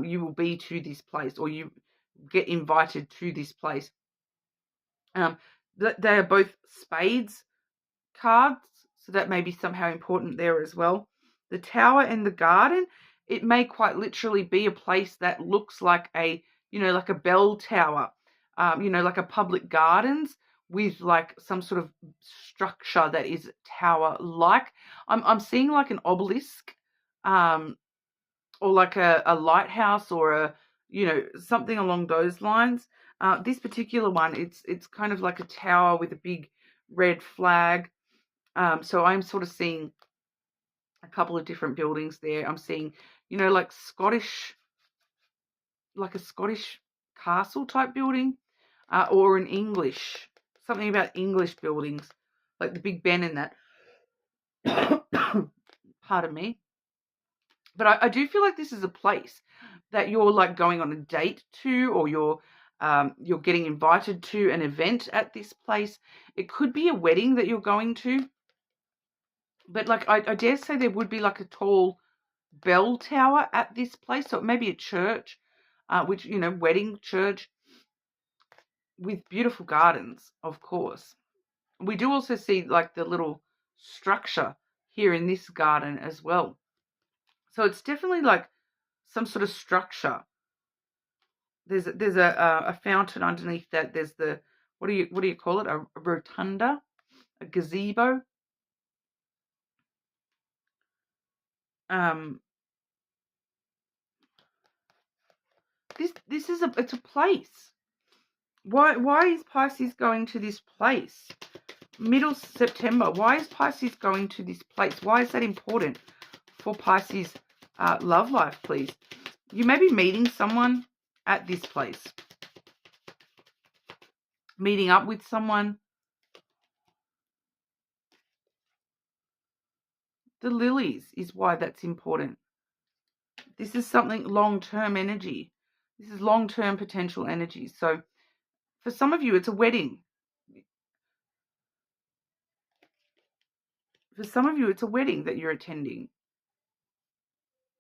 you will be to this place, or you get invited to this place. They are both spades cards, so that may be somehow important there as well. The Tower and the Garden, it may quite literally be a place that looks like like a bell tower, like a public gardens with like some sort of structure that is tower-like. I'm seeing like an obelisk, or like a lighthouse, or something along those lines. This particular one, it's kind of like a tower with a big red flag. So I'm sort of seeing a couple of different buildings there. I'm seeing, like a Scottish castle type building, or an English, something about English buildings, like the Big Ben and that. Pardon me. But I do feel like this is a place that you're like going on a date to, or you're getting invited to an event at this place. It could be a wedding that you're going to. But like I dare say there would be like a tall bell tower at this place. So it may be a church, which, wedding church with beautiful gardens, of course. We do also see like the little structure here in this garden as well. So it's definitely like some sort of structure. There's a fountain underneath that. There's the, what do you call it? A rotunda, a gazebo. This is it's a place. Why is Pisces going to this place? Middle September. Why is Pisces going to this place? Why is that important for Pisces love life, please? You may be meeting someone at this place. Meeting up with someone. The lilies is why that's important. This is something long-term energy. This is long-term potential energy. So for some of you, it's a wedding. For some of you, it's a wedding that you're attending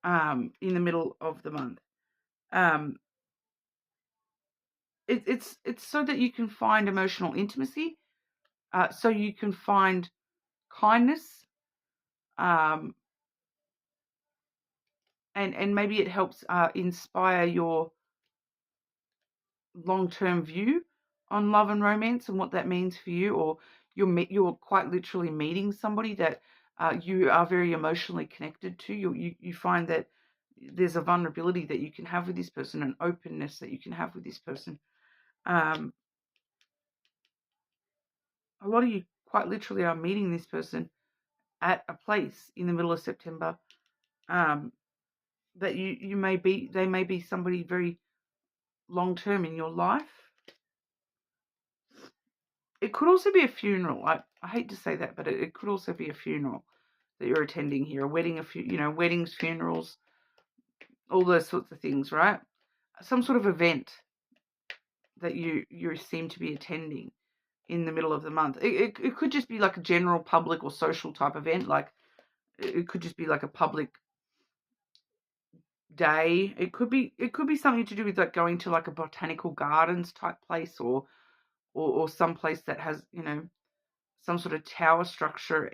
in the middle of the month. It's so that you can find emotional intimacy, so you can find kindness, and maybe it helps inspire your long-term view on love and romance and what that means for you, or you're quite literally meeting somebody that you are very emotionally connected to. You find that there's a vulnerability that you can have with this person, an openness that you can have with this person. A lot of you quite literally are meeting this person at a place in the middle of September, that they may be somebody very long-term in your life. It could also be a funeral. I hate to say that, but it could also be a funeral that you're attending here. A wedding, weddings, funerals, all those sorts of things, right? Some sort of event that you seem to be attending in the middle of the month. It could just be like a general public or social type event. Like it could just be like a public day. It could be something to do with like going to like a botanical gardens type place, or some place that has, some sort of tower structure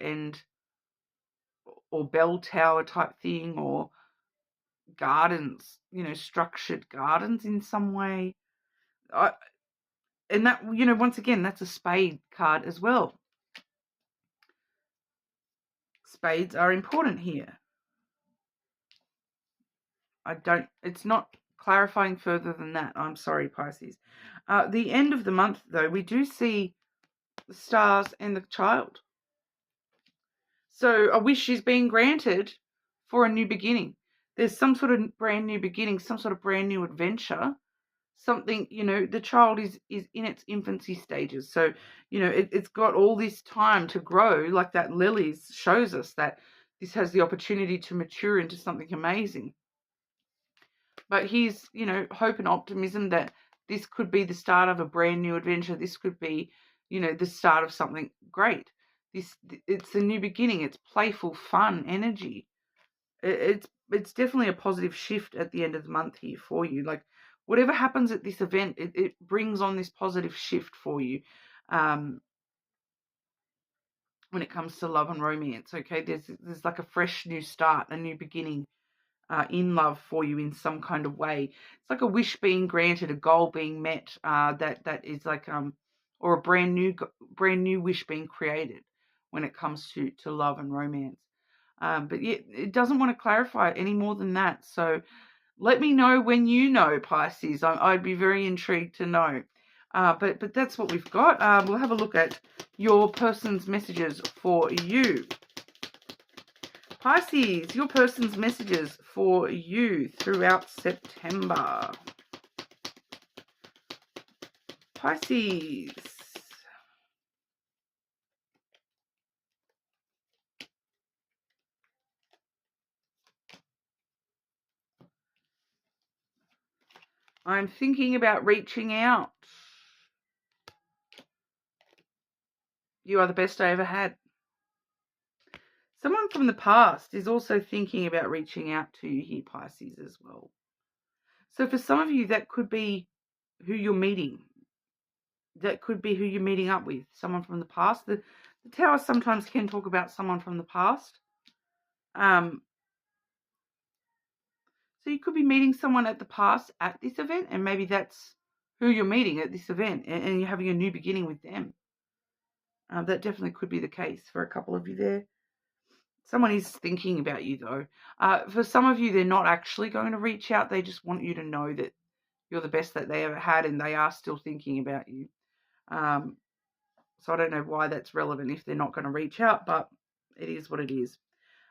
or bell tower type thing, or gardens, structured gardens in some way. And that, once again, that's a spade card as well. Spades are important here. It's not clarifying further than that. I'm sorry, Pisces. The end of the month, though, we do see the stars and the child. So a wish is being granted for a new beginning. There's some sort of brand new beginning, some sort of brand new adventure. Something, the child is in its infancy stages. So, it's got all this time to grow, like that lilies shows us that this has the opportunity to mature into something amazing. But here's, hope and optimism that this could be the start of a brand new adventure. This could be, the start of something great. It's a new beginning. It's playful, fun energy. It's definitely a positive shift at the end of the month here for you. Like whatever happens at this event, it brings on this positive shift for you. When it comes to love and romance, okay, there's like a fresh new start, a new beginning in love for you in some kind of way. It's like a wish being granted, a goal being met, that is like or a brand new wish being created when it comes to love and romance. But yeah, it doesn't want to clarify any more than that. So let me know when you know, Pisces. I'd be very intrigued to know. But that's what we've got. We'll have a look at your person's messages for you. Pisces, your person's messages for you throughout September. Pisces. I'm thinking about reaching out. You are the best I ever had. Someone from the past is also thinking about reaching out to you here, Pisces, as well. So for some of you, that could be who you're meeting. That could be who you're meeting up with, someone from the past. The Tower sometimes can talk about someone from the past. So you could be meeting someone at the past at this event, and maybe that's who you're meeting at this event, and you're having a new beginning with them. That definitely could be the case for a couple of you there. Someone is thinking about you, though. For some of you, they're not actually going to reach out. They just want you to know that you're the best that they ever had, and they are still thinking about you. So I don't know why that's relevant if they're not going to reach out, but it is what it is.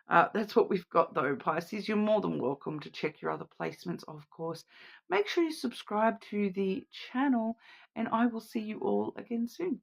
That's what we've got though, Pisces. You're more than welcome to check your other placements, of course. Make sure you subscribe to the channel, and I will see you all again soon.